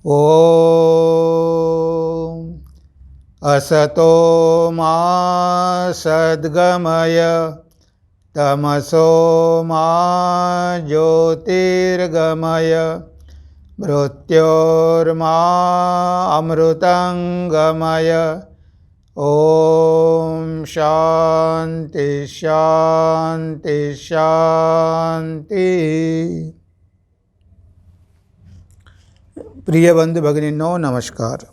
ॐ असतो मा सद्गमय तमसो मा ज्योतिर्गमय मृत्योर्मा अमृतंगमय। ओम शांति शांति शांति। प्रिय बंधू भगिनींनो, नमस्कार।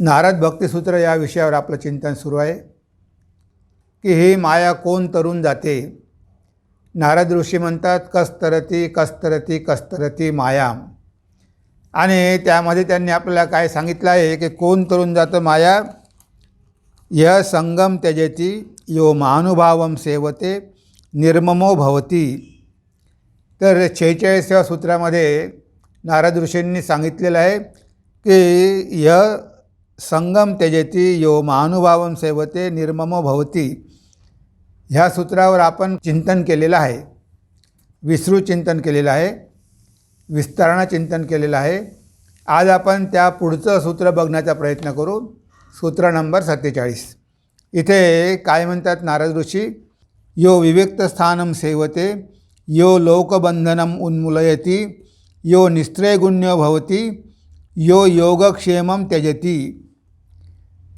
नारद भक्तिसूत्र या विषयावर आपलं चिंतन सुरू आहे की ही माया कोण तरून जाते। नारद ऋषी म्हणतात कस्तरती कस्तरती कस्तरती माया, आणि त्यामध्ये त्यांनी आपल्याला काय सांगितलं आहे की कोण तरून जातं माया। यह संगम त्यजती यो महानुभावम सेवते निर्ममो भवती। तर 46व्या सूत्रामध्ये नारद ऋषींनी सांगितलेलं आहे की यह संगम त्यजती यो महानुभावम सेवते निर्ममो भवती। ह्या सूत्रावर आपण चिंतन केलेलं आहे, विस्तृत चिंतन केलेलं आहे, विस्तारानं चिंतन केलेलं आहे। आज आपण त्या पुढचं सूत्र बघण्याचा प्रयत्न करू। सूत्र नंबर 47 इथे काय म्हणतात नारद ऋषी, यो विविक्त स्थानम सेवते यो लोकबंधनम उन्मूलयति यो निस्त्रैगुण्यो भवति यो योगक्षेमम त्यजति।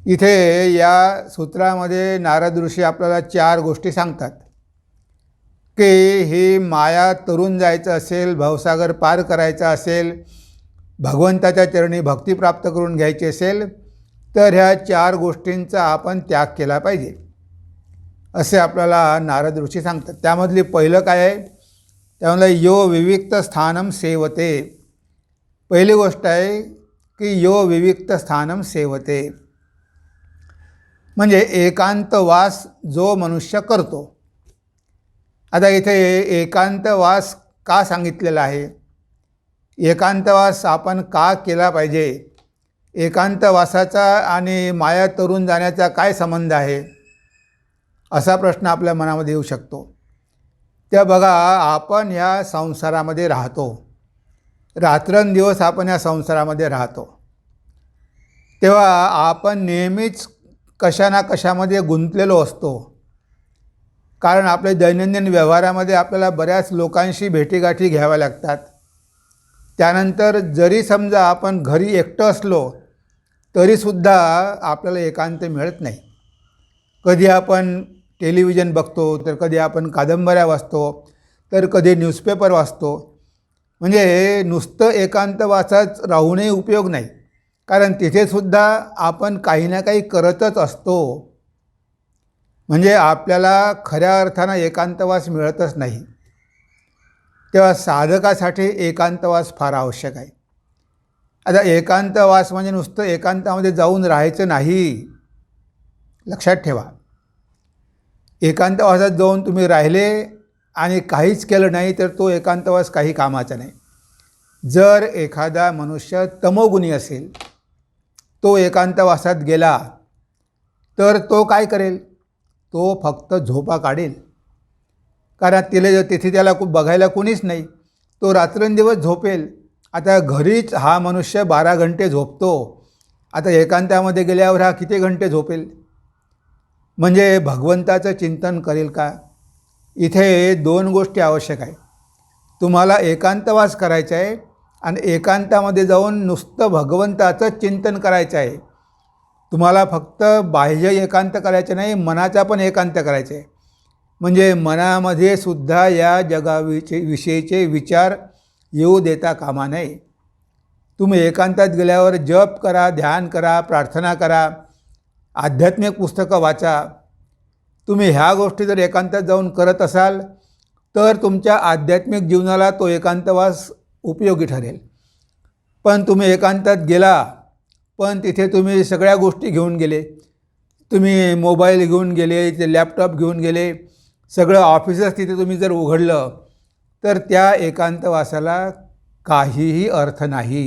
इथे या सूत्रामध्ये नारद ऋषी आपल्याला 4 गोष्टी सांगतात की ही माया तरून जायचं असेल, भवसागर पार करायचा असेल, भगवंताच्या चरणी भक्ती प्राप्त करून घ्यायची असेल तर ह्या 4 गोष्टींचा आपण त्याग केला पाहिजे असे आपल्याला नारद ऋषी सांगतात। त्यामधली पहिलं काय आहे, त्यामुळे यो विविक्त स्थानम सेवते। पहिली गोष्ट आहे की यो विविक्त स्थानम सेवते, म्हणजे एकांतवास जो मनुष्य करतो। आता इथे एकांतवास का सांगितलेला आहे, एकांतवास आपण का केला पाहिजे, एकांतवासाचा आणि माया तरून जाण्याचा काय संबंध आहे, असा प्रश्न आपल्या मनामध्ये येऊ शकतो। त्या बघा, आपण या संसारामध्ये राहतो, रात्रंदिवस आपण या संसारामध्ये राहतो, तेव्हा आपण नेहमीच कशा ना कशामध्ये गुंतलेलो असतो। कारण आपल्या दैनंदिन व्यवहारामध्ये आपल्याला बऱ्याच लोकांशी भेटीगाठी घ्याव्या लागतात। त्यानंतर जरी समजा आपण घरी एकटं असलो तरीसुद्धा आपल्याला एकांत मिळत नाही। कधी आपण टेलिव्हिजन बघतो, तर कधी आपण कादंबऱ्या वाचतो, तर कधी न्यूजपेपर वाचतो। म्हणजे नुसतं एकांतवासाच राहूनही उपयोग नाही, कारण तिथेसुद्धा आपण काही ना काही करतच असतो। म्हणजे आपल्याला खऱ्या अर्थानं एकांतवास मिळतच नाही। तेव्हा साधकासाठी एकांतवास फार आवश्यक आहे। आता एकांतवास म्हणजे नुसतं एकांतामध्ये जाऊन राहायचं नाही, लक्षात ठेवा। एकांतवासात जाऊन तुम्ही राहिले आणि काहीच केलं नाही तर तो एकांतवास काही कामाचा नाही। जर एखादा मनुष्य तमोगुणी असेल, तो एकांतवासात गेला तर तो काय करेल, तो फक्त झोपा काढेल। कारण तिथे त्याला बघायला कोणीच नाही, तो रात्रंदिवस झोपेल। आता घरीच हा मनुष्य 12 घंटे झोपतो, आता एकांतामध्ये गेल्यावर हा किती घंटे झोपेल, म्हणजे भगवंताचं चिंतन करेल का। इथे 2 गोष्टी आवश्यक आहे, तुम्हाला एकांतवास करायचा आहे आणि एकांतामध्ये जाऊन नुसतं भगवंताचं चिंतन करायचं आहे। तुम्हाला फक्त बाह्य एकांत करायचं नाही, मनाचा पण एकांत करायचा आहे। म्हणजे मनामध्ये सुद्धा या जगाविषयीचे विचार येऊ देता कामा नये। तुम्ही एकांतात गेल्यावर जप करा, ध्यान करा, प्रार्थना करा, आध्यात्मिक पुस्तकं वाचा। तुम्ही ह्या गोष्टी जर एकांतात जाऊन करत असाल तर तुमच्या आध्यात्मिक जीवनाला तो एकांतवास उपयोगी ठरेल। पण तुम्ही एकांतात गेला, पण तिथे तुम्ही सगळ्या गोष्टी घेऊन गेले, तुम्ही मोबाईल घेऊन गेले, ते लॅपटॉप घेऊन गेले, सगळं ऑफिसच तिथे तुम्ही जर उघडलं तर त्या एकांतवासाला काहीही अर्थ नाही।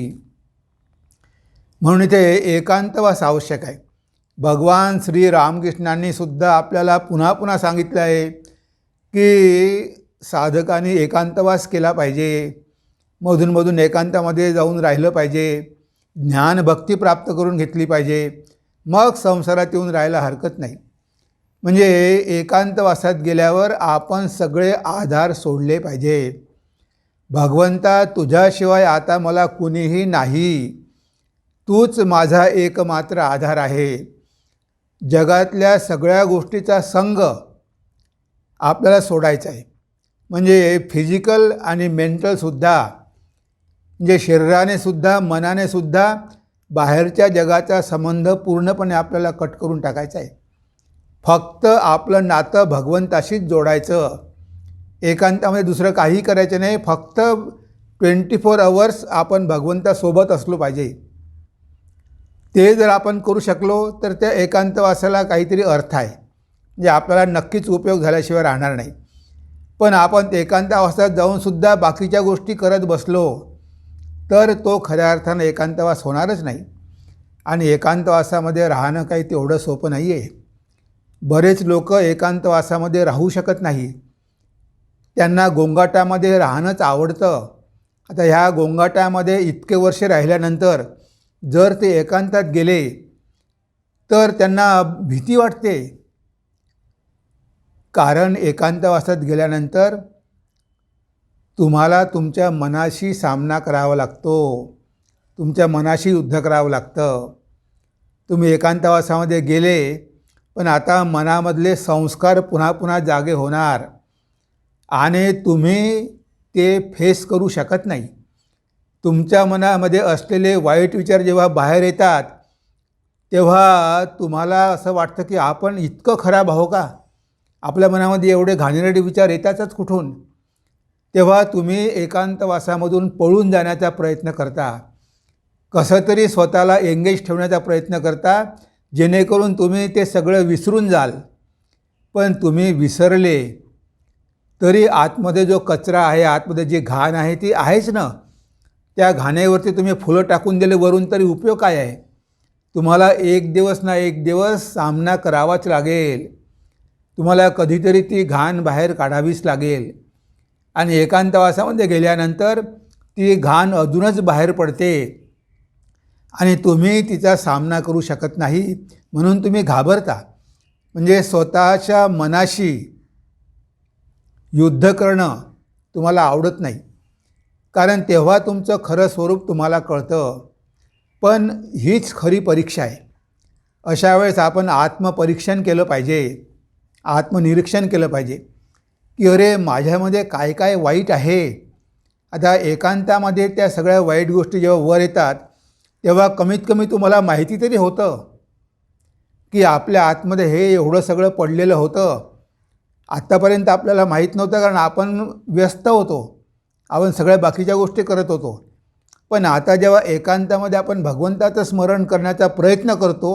म्हणून इथे एकांतवास आवश्यक आहे। भगवान श्री रामकृष्णांनी सुद्धा आपल्याला पुन्हा पुन्हा सांगितलं आहे की साधकांनी एकांतवास केला पाहिजे। मधूनमधून एकांतामध्ये जाऊन राहिलं पाहिजे, ज्ञानभक्ती प्राप्त करून घेतली पाहिजे, मग संसारात येऊन राहायला हरकत नाही. म्हणजे एकांतवासात गेल्यावर आपण सगळे आधार सोडले पाहिजे. भगवंता, तुझ्याशिवाय आता मला कुणीही नाही, तूच माझा एकमात्र आधार आहे. जगातल्या सगळ्या गोष्टीचा संग आपल्याला सोडायचा आहे. म्हणजे फिजिकल आणि मेंटलसुद्धा, म्हणजे शरीरानेसुद्धा मनानेसुद्धा बाहेरच्या जगाचा संबंध पूर्णपणे आपल्याला कट करून टाकायचा आहे. फक्त आपलं नातं भगवंताशीच जोडायचं. एकांतामध्ये दुसरं काही करायचं नाही. फक्त 24 आवर्स आपण भगवंतासोबत असलो पाहिजे. ते जर आपण करू शकलो तर त्या एकांतवासाला काहीतरी अर्थ आहे, म्हणजे आपल्याला नक्कीच उपयोग झाल्याशिवाय राहणार नाही. पण आपण एकांतावासात जाऊनसुद्धा बाकीच्या गोष्टी करत बसलो तर तो खऱ्या अर्थानं एकांतवास होणारच नाही. आणि एकांतवासामध्ये राहणं काही तेवढं सोपं नाही आहे. बरेच लोक एकांतवासामध्ये राहू शकत नाही. त्यांना गोंगाटामध्ये राहणंच आवडतं. आता ह्या गोंगाटामध्ये इतके वर्ष राहिल्यानंतर जर ते एकांतात गेले तर त्यांना भीती वाटते. कारण एकांतवासात गेल्यानंतर तुम्हाला तुमच्या मनाशी सामना करावा लागतो, तुमच्या मनाशी युद्ध करावं लागतं. तुम्ही एकांतवासामध्ये गेले पण आता मनामधले संस्कार पुन्हा पुन्हा जागे होणार आणि तुम्ही ते फेस करू शकत नाही. तुमच्या मनामध्ये असलेले वाईट विचार जेव्हा बाहेर येतात तेव्हा तुम्हाला असं वाटतं की आपण इतकं खराब आहो का? आपल्या मनामध्ये एवढे घाणेरडे विचार येतातच कुठून? तेव्हा तुम्ही एकांतवासामधून पळून जाण्याचा प्रयत्न करता, कसं तरी स्वतःला एंगेज ठेवण्याचा प्रयत्न करता, जेणेकरून तुम्ही ते सगळं विसरून जाल. पण तुम्ही विसरले तरी आतमध्ये जो कचरा आहे, आतमध्ये जी घाण आहे ती आहेच ना. त्या घाणेवरती तुम्ही फुलं टाकून दिले वरून तरी उपयोग काय आहे? तुम्हाला एक दिवस ना एक दिवस सामना करावाच लागेल. तुम्हाला कधीतरी ती घाण बाहेर काढावीच लागेल. आणि एकांतवासामध्ये गेल्यानंतर ती घाण अजूनच बाहेर पडते आणि तुम्ही तिचा सामना करू शकत नाही, म्हणून तुम्ही घाबरता. म्हणजे स्वतःच्या मनाशी युद्ध करणं तुम्हाला आवडत नाही, कारण तेव्हा तुमचं खरं स्वरूप तुम्हाला कळतं. पण हीच खरी परीक्षा आहे. अशा वेळेस आपण आत्मपरीक्षण केलं पाहिजे, आत्मनिरीक्षण केलं पाहिजे की अरे माझ्यामध्ये काय काय वाईट आहे. आता एकांतामध्ये त्या सगळ्या वाईट गोष्टी जेव्हा वर येतात तेव्हा कमीत कमी तुम्हाला माहिती तरी होतं की आपल्या आतमध्ये हे एवढं सगळं पडलेलं होतं. आत्तापर्यंत आपल्याला माहीत नव्हतं, कारण आपण व्यस्त होतो, आपण सगळ्या बाकीच्या गोष्टी करत होतो. पण आता जेव्हा एकांतामध्ये आपण भगवंताचं स्मरण करण्याचा प्रयत्न करतो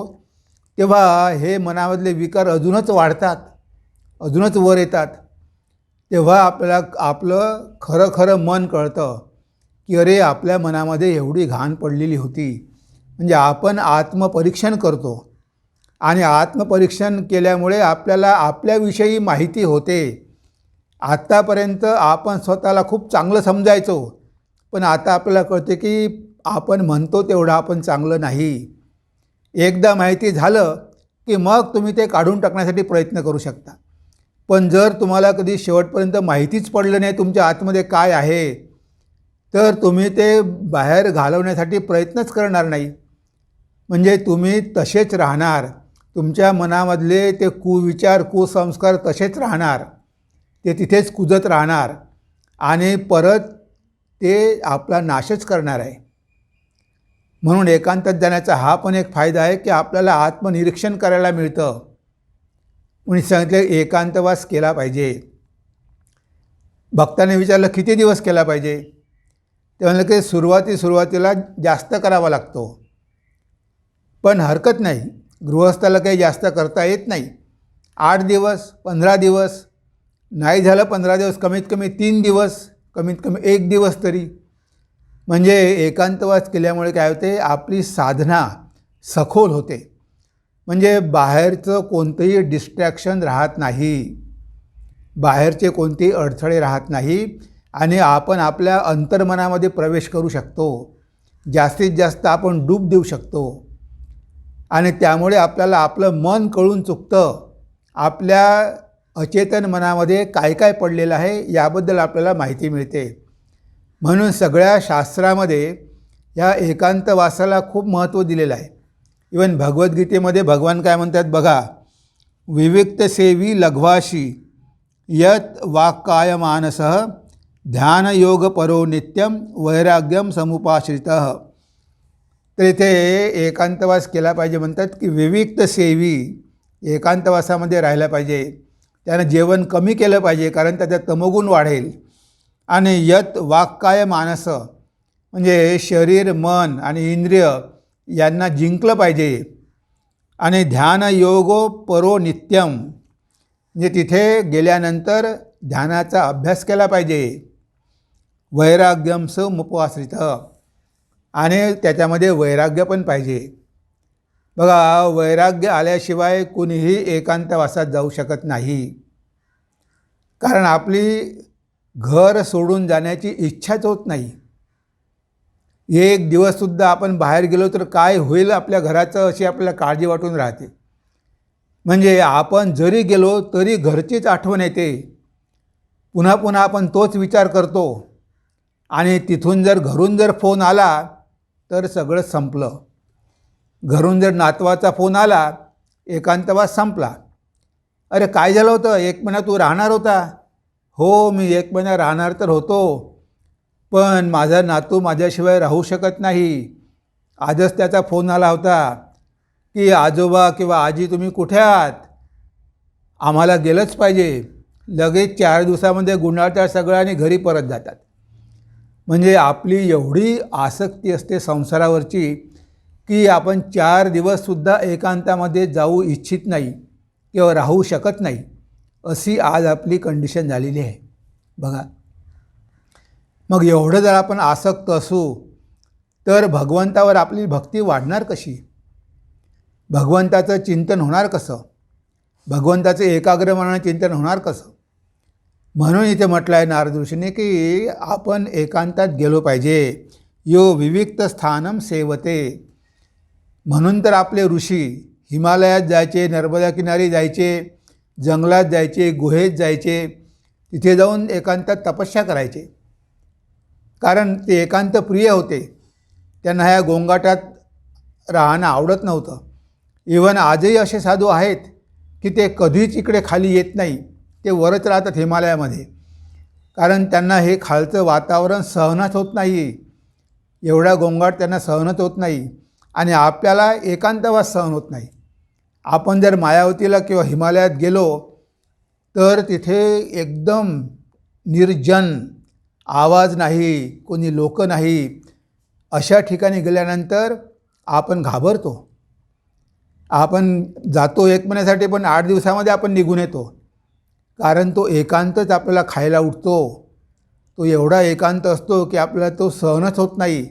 तेव्हा हे मनामधले विकार अजूनच वाढतात, अजूनच वर येतात. तेव्हा आपल्याला आपलं खरं खरं मन कळतं की अरे आपल्या मनामध्ये एवढी घाण पडलेली होती. म्हणजे आपण आत्मपरीक्षण करतो आणि आत्मपरीक्षण केल्यामुळे आपल्याला आपल्याविषयी माहिती होते. आत्तापर्यंत आपण स्वतःला खूप चांगलं समजायचो, पण आता आपल्याला कळते की आपण म्हणतो तेवढं आपण चांगलं नाही. एकदा माहिती झालं की मग तुम्ही ते काढून टाकण्यासाठी प्रयत्न करू शकता. पण जर तुम्हाला कधी शेवटपर्यंत माहितीच पडलं नाही तुमच्या आतमध्ये काय आहे, तर तुम्ही ते बाहेर घालवण्यासाठी प्रयत्नच करणार नाही. म्हणजे तुम्ही तसेच राहणार. तुमच्या मनामधले ते कुविचार, कुसंस्कार तसेच राहणार, ते तिथेच कुजत राहणार आणि परत ते आपला नाशच करणार आहे. म्हणून एकांतात जाण्याचा हा पण एक फायदा आहे की आपल्याला आत्मनिरीक्षण करायला मिळतं. म्हणून सांगितलं एकांतवास केला पाहिजे. भक्ताने विचारलं किती दिवस केला पाहिजे? ते म्हणलं की सुरुवातीला जास्त करावा लागतो, पण हरकत नाही. गृहस्थाला काही जास्त करता येत नाही. 8 दिवस, 15 दिवस, नाही झालं 15 दिवस, कमीत कमी 3 दिवस, कमीत कमी 1 दिवस तरी. म्हणजे एकांतवास केल्यामुळे काय होते, आपली साधना सखोल होते. म्हणजे बाहेरचं कोणतंही डिस्ट्रॅक्शन राहत नाही, बाहेरचे कोणतेही अडथळे राहत नाही आणि आपण आपल्या अंतर्मनामध्ये प्रवेश करू शकतो. जास्तीत जास्त आपण डूब देऊ शकतो आणि त्यामुळे आपल्याला आपलं मन कळून चुकतं. आपल्या अचेतन मनामध्ये काय काय पडलेलं आहे याबद्दल आपल्याला माहिती मिळते. म्हणून सगळ्या शास्त्रामध्ये या एकांतवासाला खूप महत्त्व दिलेलं आहे. इवन भगवद्गीतेमध्ये भगवान काय म्हणतात बघा, विविक्त सेवी लघ्वाशी यत वाक्काय मानसः ध्यानयोग परो नित्यम वैराग्यम समुपाश्रितः. तर इथे एकांतवास केला पाहिजे म्हणतात की विविक्त सेवी, एकांतवासामध्ये राहायला पाहिजे. त्यानं जेवण कमी केलं पाहिजे कारण त्याचा तमोगुण वाढेल. आणि यत वाक्काय मानस म्हणजे शरीर, मन आणि इंद्रिय यांना जिंकलं पाहिजे. आणि ध्यान योगो परो नित्यम म्हणजे तिथे गेल्यानंतर ध्यानाचा अभ्यास केला पाहिजे. वैराग्यम समुपाश्रित आणि त्याच्यामध्ये वैराग्य पण पाहिजे. बघा, वैराग्य आल्याशिवाय कुणीही एकांतवासात जाऊ शकत नाही. कारण आपली घर सोडून जाण्याची इच्छाच होत नाही. एक दिवससुद्धा आपण बाहेर गेलो तर काय होईल आपल्या घराचं अशी आपल्याला काळजी वाटून राहते. म्हणजे आपण जरी गेलो तरी घरचीच आठवण येते. पुन्हा पुन्हा आपण तोच विचार करतो आणि तिथून जर घरून जर फोन आला तर सगळं संपलं. घरून जर नातवाचा फोन आला, एकांतवास संपला. अरे काय झालं होतं, 1 महिना तू राहणार होता? हो, मी 1 महिना राहणार तर होतो, पण माझा नातू माझ्याशिवाय राहू शकत नाही. आजच त्याचा फोन आला होता की आजोबा किंवा आजी तुम्ही कुठे आहात, आम्हाला गेलंच पाहिजे. लगेच 4 दिवसामध्ये गुंडाळतात सगळं आणि घरी परत जातात. म्हणजे आपली एवढी आसक्ती असते संसारावरची की आपण 4 दिवससुद्धा एकांतामध्ये जाऊ इच्छित नाही किंवा राहू शकत नाही. अशी आज आपली कंडिशन झालेली आहे बघा. मग एवढं जर आपण आसक्त असू तर भगवंतावर आपली भक्ती वाढणार कशी? भगवंताचं चिंतन होणार कसं? भगवंताचं एकाग्र मनानं चिंतन होणार कसं? म्हणून इथे म्हटलं आहे नारद ऋषीने की आपण एकांतात गेलो पाहिजे. यो विविक्त स्थानम सेवते. म्हणून तर आपले ऋषी हिमालयात जायचे, नर्मदा किनारी जायचे, जंगलात जायचे, गुहेत जायचे, तिथे जाऊन एकांतात तपस्या करायचे. कारण ते एकांत प्रिय होते. त्यांना ह्या गोंगाटात राहणं आवडत नव्हतं. इवन आजही असे साधू आहेत की ते कधीच इकडे खाली येत नाही, ते वरच राहतात हिमालयामध्ये. कारण त्यांना हे खालचं वातावरण सहनच होत नाही. एवढा गोंगाट त्यांना सहनच होत नाही आणि आपल्याला एकांतवास सहन होत नाही. आपण जर मायावतीला किंवा हिमालयात गेलो तर तिथे एकदम निर्जन, आवाज नाही, कोणी लोक नाही. अशा ठिकाणी गेल्यानंतर आपण घाबरतो. आपण जातो 1 महिन्यासाठी, पण 8 दिवसामध्ये आपण निघून येतो. कारण तो एकांतच आपल्याला खायला उठतो. तो एवढा एकांत असतो की आपल्याला तो सहनच होत नाही.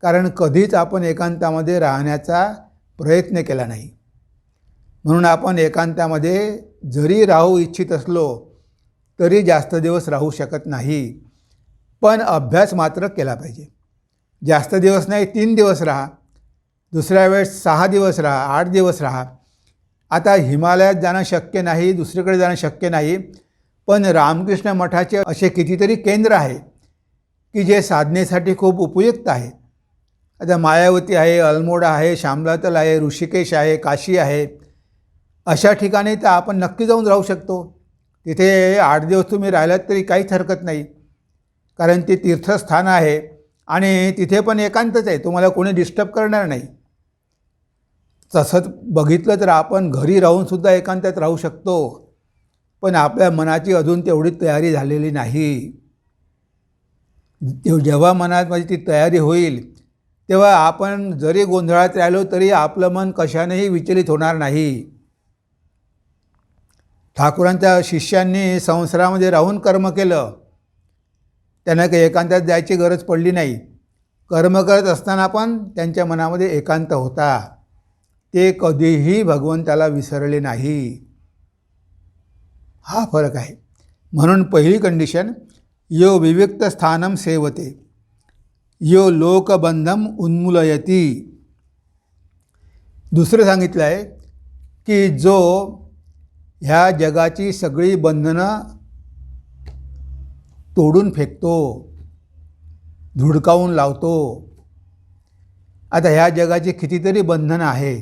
कारण कधीच आपण एकांतामध्ये राहण्याचा प्रयत्न केला नाही. म्हणून आपण एकांतामध्ये जरी राहू इच्छित असलो तरी जास्त दिवस राहू शकत नाही. पण अभ्यास मात्र केला पाहिजे. जास्त दिवस नाही, 3 दिवस राहा, दुसऱ्या वेळेस 6 दिवस राहा, 8 दिवस राहा. आता हिमालयात जाणं शक्य नाही, दुसरीकडे जाणं शक्य नाही, पण रामकृष्ण मठाचे असे कितीतरी केंद्र आहे की जे साधनेसाठी खूप उपयुक्त आहेत. आता मायावती आहे, अल्मोडा आहे, शामलातल आहे, ऋषिकेश आहे, काशी आहे. अशा ठिकाणी तर आपण नक्की जाऊन राहू शकतो. तिथे 8 दिवस तुम्ही राहिलात तरी काहीच हरकत नाही. कारण ते तीर्थस्थान आहे आणि तिथे पण एकांतच आहे, तुम्हाला कोणी डिस्टर्ब करणार नाही. तसंच बघितलं तर आपण घरी राहूनसुद्धा एकांतात राहू शकतो, पण आपल्या मनाची अजून तेवढी तयारी झालेली नाही. जेव्हा मनात माझी ती तयारी होईल तेव्हा आपण जरी गोंधळात राहिलो तरी आपलं मन कशानेही विचलित होणार नाही. ठाकूरांच्या शिष्यांनी संसारामध्ये राहून कर्म केलं, त्यांना काही एकांतात जायची गरज पडली नाही. कर्म करत असताना पण त्यांच्या मनामध्ये एकांत होता. ते कधीही भगवंताला विसरले नाही. हा फरक आहे. म्हणून पहिली कंडिशन, यो विविक्तस्थानं सेवते यो लोकबंधम उन्मूलयती. दुसरं सांगितलं आहे की जो ह्या जगाची सगळी बंधनं तोडून फेकतो, धुडकावून लावतो. आता ह्या जगाची कितीतरी बंधनं आहे.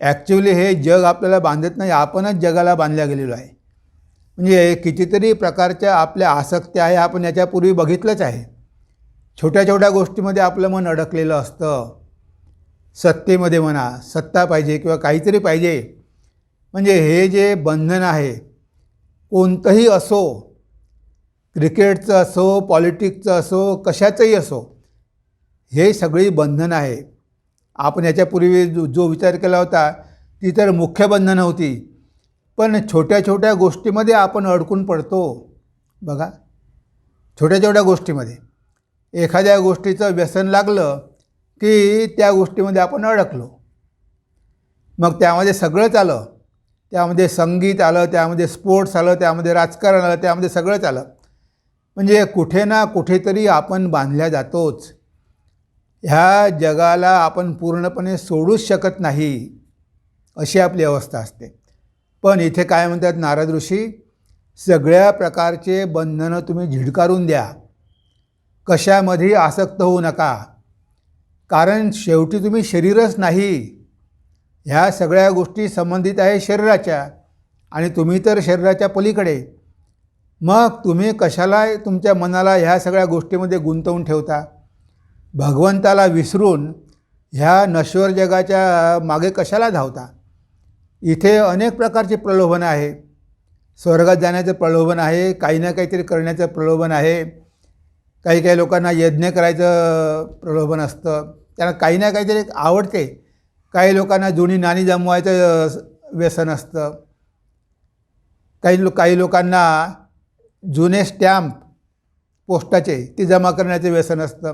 ॲक्च्युली हे जग आपल्याला बांधत नाही, आपणच जगाला बांधल्या गेलेलो आहे. म्हणजे कितीतरी प्रकारच्या आपल्या आसक्त्या आहे, आपण याच्यापूर्वी बघितलंच आहे. छोट्या छोट्या गोष्टीमध्ये आपलं मन अडकलेलं असतं. सत्तेमध्ये म्हणा, सत्ता पाहिजे किंवा काहीतरी पाहिजे. म्हणजे हे जे बंधन आहे, कोणतंही असो, क्रिकेटचं असो, पॉलिटिक्सचं असो, कशाचंही असो, हे सगळी बंधनं आहे. आपण याच्यापूर्वी जो विचार केला होता ती तर मुख्य बंधनं होती, पण छोट्या छोट्या गोष्टीमध्ये आपण अडकून पडतो. बघा, छोट्या छोट्या गोष्टीमध्ये एखाद्या गोष्टीचं व्यसन लागलं की त्या गोष्टीमध्ये आपण अडकलो. मग त्यामध्ये सगळंच आलं. त्यामध्ये संगीत आलं, त्यामध्ये स्पोर्ट्स आलं, त्यामध्ये राजकारण आलं, त्यामध्ये सगळंच आलं. म्हणजे कुठे ना कुठेतरी आपण बांधल्या जातोच. ह्या जगाला आपण पूर्णपणे सोडूच शकत नाही, अशी आपली अवस्था असते. पण इथे काय म्हणतात नारद ऋषी, सगळ्या प्रकारचे बंधनं तुम्ही झिडकारून द्या, कशामध्ये आसक्त होऊ नका. कारण शेवटी तुम्ही शरीरच नाही, ह्या सगळ्या गोष्टी संबंधित आहे शरीराच्या, आणि तुम्ही तर शरीराच्या पलीकडे. मग तुम्ही कशाला तुमच्या मनाला ह्या सगळ्या गोष्टीमध्ये गुंतवून ठेवता? भगवंताला विसरून ह्या नश्वर जगाच्या मागे कशाला धावता? इथे अनेक प्रकारची प्रलोभनं आहे. स्वर्गात जाण्याचं प्रलोभन आहे, काही ना काहीतरी करण्याचं प्रलोभन आहे. काही काही लोकांना यज्ञ करायचं प्रलोभन असतं, त्यांना काही ना काहीतरी आवडते. काही लोकांना जुनी नाणी जमवायचं व्यसन असतं. काही लोकांना जुने स्टॅम्प पोस्टाचे ते जमा करण्याचं व्यसन असतं.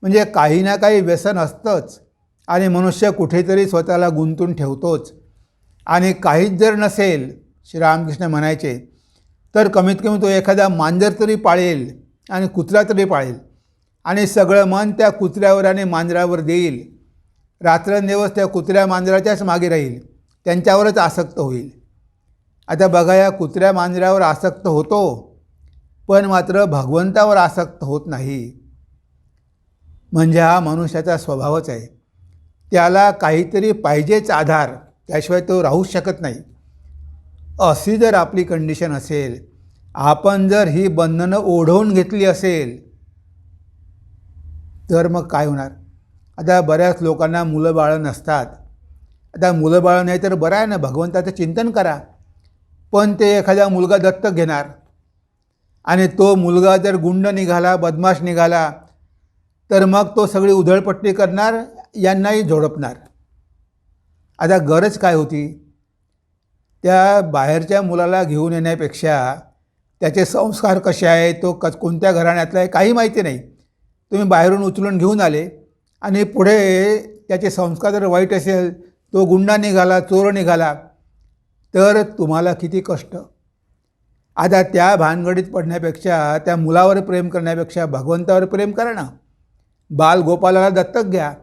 म्हणजे काही ना काही व्यसन असतंच, आणि मनुष्य कुठेतरी स्वतःला गुंतून ठेवतोच. आणि काहीच जर नसेल, श्रीरामकृष्ण म्हणायचे, तर कमीत कमी तो एखादा मांजर तरी पाळेल आणि कुत्रा तरी पाळेल, आणि सगळं मन त्या कुत्र्यावर आणि मांजरावर देईल. रात्रंदिवस त्या कुत्र्या मांजराच्याच मागे राहील, त्यांच्यावरच आसक्त होईल. आता बघा, या कुत्र्या मांजरावर आसक्त होतो, पण मात्र भगवंतावर आसक्त होत नाही. म्हणजे हा मनुष्याचा स्वभावच आहे. त्याला काहीतरी पाहिजेच आधार, त्याशिवाय तो राहूच शकत नाही. अशी जर आपली कंडिशन असेल, आपण जर ही बंधनं ओढवून घेतली असेल, तर मग काय होणार? आता बऱ्याच लोकांना मुलं बाळं नसतात. आता मुलं बाळं नाही तर बरं आहे ना, भगवंताचं चिंतन करा. पण ते एखादा मुलगा दत्तक घेणार, आणि तो मुलगा जर गुंड निघाला, बदमाश निघाला, तर मग तो सगळी उधळपट्टी करणार, यांनाही झोडपणार. आता गरज काय होती? त्या बाहेरच्या मुलाला घेऊन येण्यापेक्षा त्याचे संस्कार कसे आहेत, तो कोणत्या घराण्यातला आहे, काही माहिती नाही. तुम्ही बाहेरून उचलून घेऊन आले, आणि पुढे त्याचे संस्कार जर वाईट असेल, तो गुंडा निघाला, चोर निघाला, तर तुम्हाला किती कष्ट. आता त्या भानगडीत पडण्यापेक्षा, त्या मुलावर प्रेम करण्यापेक्षा भगवंतावर प्रेम करा ना. बाल गोपालाला दत्तक घ्या.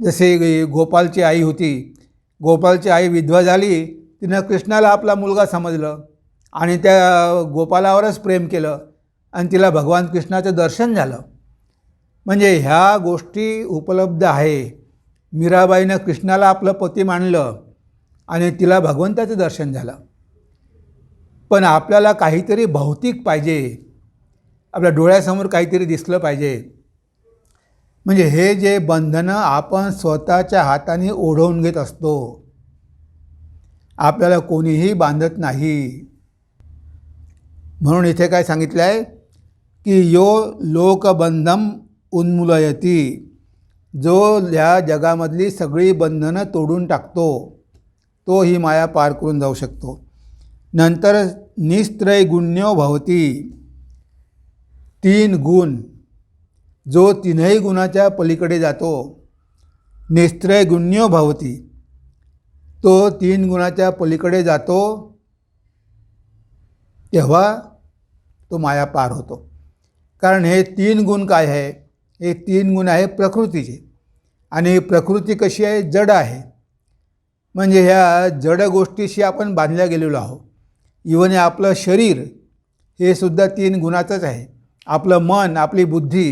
जसे गोपालची आई होती, गोपालची आई विधवा झाली, तिनं कृष्णाला आपला मुलगा समजलं आणि त्या गोपालावरच प्रेम केलं, आणि तिला भगवान कृष्णाचं दर्शन झालं. म्हणजे ह्या गोष्टी उपलब्ध आहे. मीराबाईनं कृष्णाला आपलं पती मानलं आणि तिला भगवंताचं दर्शन झालं. पण आपल्याला काहीतरी भौतिक पाहिजे, आपल्या डोळ्यासमोर काहीतरी दिसलं पाहिजे. म्हणजे हे जे बंधनं आपण स्वतःच्या हाताने ओढवून घेत असतो, आपल्याला कोणीही बांधत नाही. म्हणून इथे काय सांगितलं आहे की यो लोकबंधम उन्मूलयती, जो या जगामधली सगळी बंधनं तोडून टाकतो, तो ही माया पार करून जाऊ शकतो. नंतर निस्त्रैगुण्यो भवती, 3 गुण, जो 3ही गुणाच्या पलीकडे जातो, निस्त्रैगुण्यो भवती, तो 3 गुणाच्या पलीकडे जातो, तेव्हा तो माया पार होतो. कारण हे 3 गुण काय आहे? हे 3 गुण आहे प्रकृतीचे. आणि प्रकृती कशी आहे? जड आहे. म्हणजे ह्या जड गोष्टीशी आपण बांधल्या गेलेलो आहोत. इवन हे आपलं शरीर हे सुद्धा 3 गुणाचंच आहे. आपलं मन, आपली बुद्धी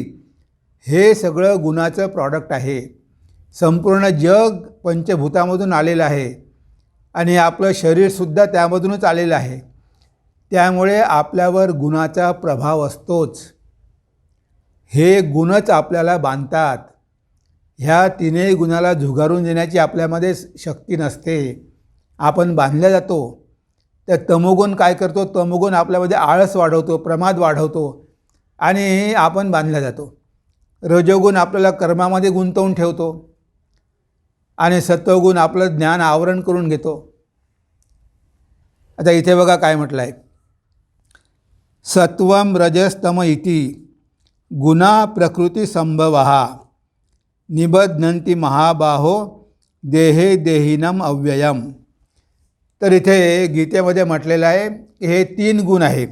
हे सगळं गुणाचं प्रॉडक्ट आहे. संपूर्ण जग पंचभूतामधून आलेलं आहे आणि आपलं शरीरसुद्धा त्यामधूनच आलेलं आहे. त्यामुळे आपल्यावर गुणाचा प्रभाव असतोच. हे गुणच आपल्याला बांधतात. ह्या तीनही गुणाला झुगारून देण्याची आपल्यामध्ये शक्ती नसते. आपण बांधल्या जातो. तर तमोगुण काय करतो? तमोगुण आपल्यामध्ये आळस वाढवतो, प्रमाद वाढवतो आणि आपण बांधल्या जातो. रजोगुण आपल्याला कर्मामध्ये गुंतवून ठेवतो आणि सत्वगुण आपलं ज्ञान आवरण करून घेतो. आता इथे बघा काय म्हटलं आहे. सत्वम रजस्तम इति गुणा प्रकृती संभवः निबध्नन्ति महाबाहो देहे देहिनम अव्ययम. तर इथे गीतेमध्ये म्हटलेलं आहे की हे 3 गुण आहे.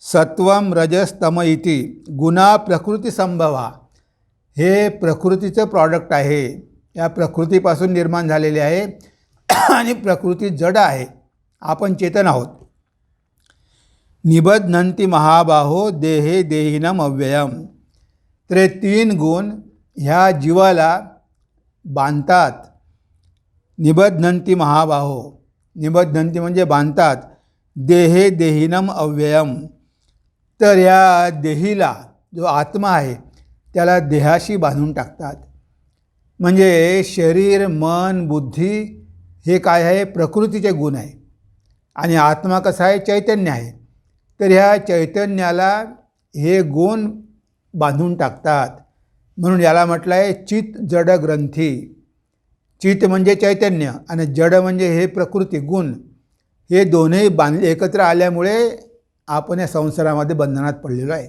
सत्वम रजस्तम इति गुणा प्रकृती संभवा. हे प्रकृतीचं प्रॉडक्ट आहे. या प्रकृतीपासून निर्माण झालेले आहे आणि प्रकृती जड आहे. आपण चेतन आहोत. निबध्नन्ति महाबाहो देहे देहिनम अव्ययम. तर हे 3 गुण ह्या जीवाला बांधतात. निबध्नन्ति महाबाहो. निबध्नन्ति म्हणजे बांधतात. देहे देहिनम अव्ययम. तर या देहीला जो आत्मा आहे त्याला देहाशी बांधून टाकतात. म्हणजे शरीर, मन, बुद्धी हे काय आहे? प्रकृतीचे गुण आहे. आणि आत्मा कसा आहे? चैतन्य आहे. तर ह्या चैतन्याला हे गुण बांधून टाकतात. म्हणून याला म्हटलं आहे चित जड ग्रंथी. चित म्हणजे चैतन्य आणि जड म्हणजे हे प्रकृती गुण. हे दोन्ही एकत्र आल्यामुळे आपण या संसारामध्ये बंधनात पडलेलो आहे.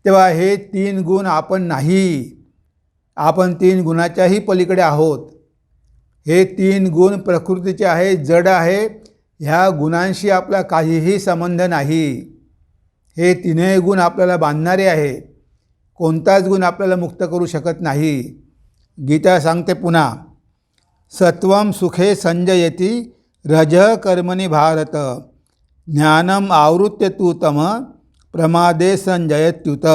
तेव्हा हे 3 गुण आपण नाही. आपण 3 गुणाच्याही पलीकडे आहोत. हे 3 गुण प्रकृतीचे आहे, जड आहे. ह्या गुणांशी आपला काहीही संबंध नाही. हे 3ही गुण आपल्याला बांधणारे आहे. कोणताच गुण आपल्याला मुक्त करू शकत नाही. गीता सांगते पुन्हा, सत्वम सुखे संजयती रजः कर्मणि भारत ज्ञानम आवृत्य तू तम प्रमादे संजयत्युत.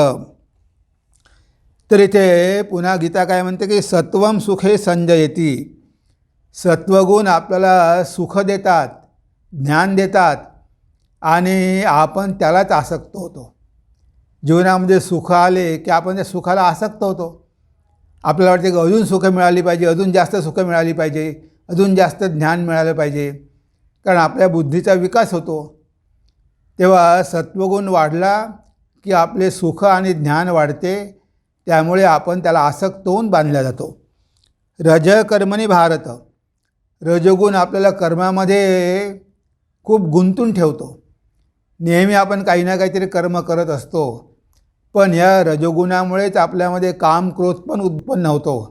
तर इथे पुन्हा गीता काय म्हणते की सत्वम सुखे संजयती. सत्वगुण आपल्याला सुख देतात, ज्ञान देतात आणि आपण त्यालाच आसक्त होतो. जीवनामध्ये सुख आले की आपण त्या सुखाला आसक्त होतो. आपल्याला वाटते की अजून सुख मिळाली पाहिजे, अजून जास्त सुख मिळाली पाहिजे, अजून जास्त ज्ञान मिळालं पाहिजे. कारण आपल्या बुद्धीचा विकास होतो. तेव्हा सत्वगुण वाढला की आपले सुख आणि ज्ञान वाढते. त्यामुळे आपण त्याला आसक्त होऊन बांधला जातो. रज कर्मणी भारत. रजोगुण आपल्याला कर्मामध्ये खूप गुंतून ठेवतो. नेहमी आपण काही ना काहीतरी कर्म करत असतो. पण या रजोगुणामुळेच आपल्यामध्ये काम क्रोध पण उत्पन्न होतो.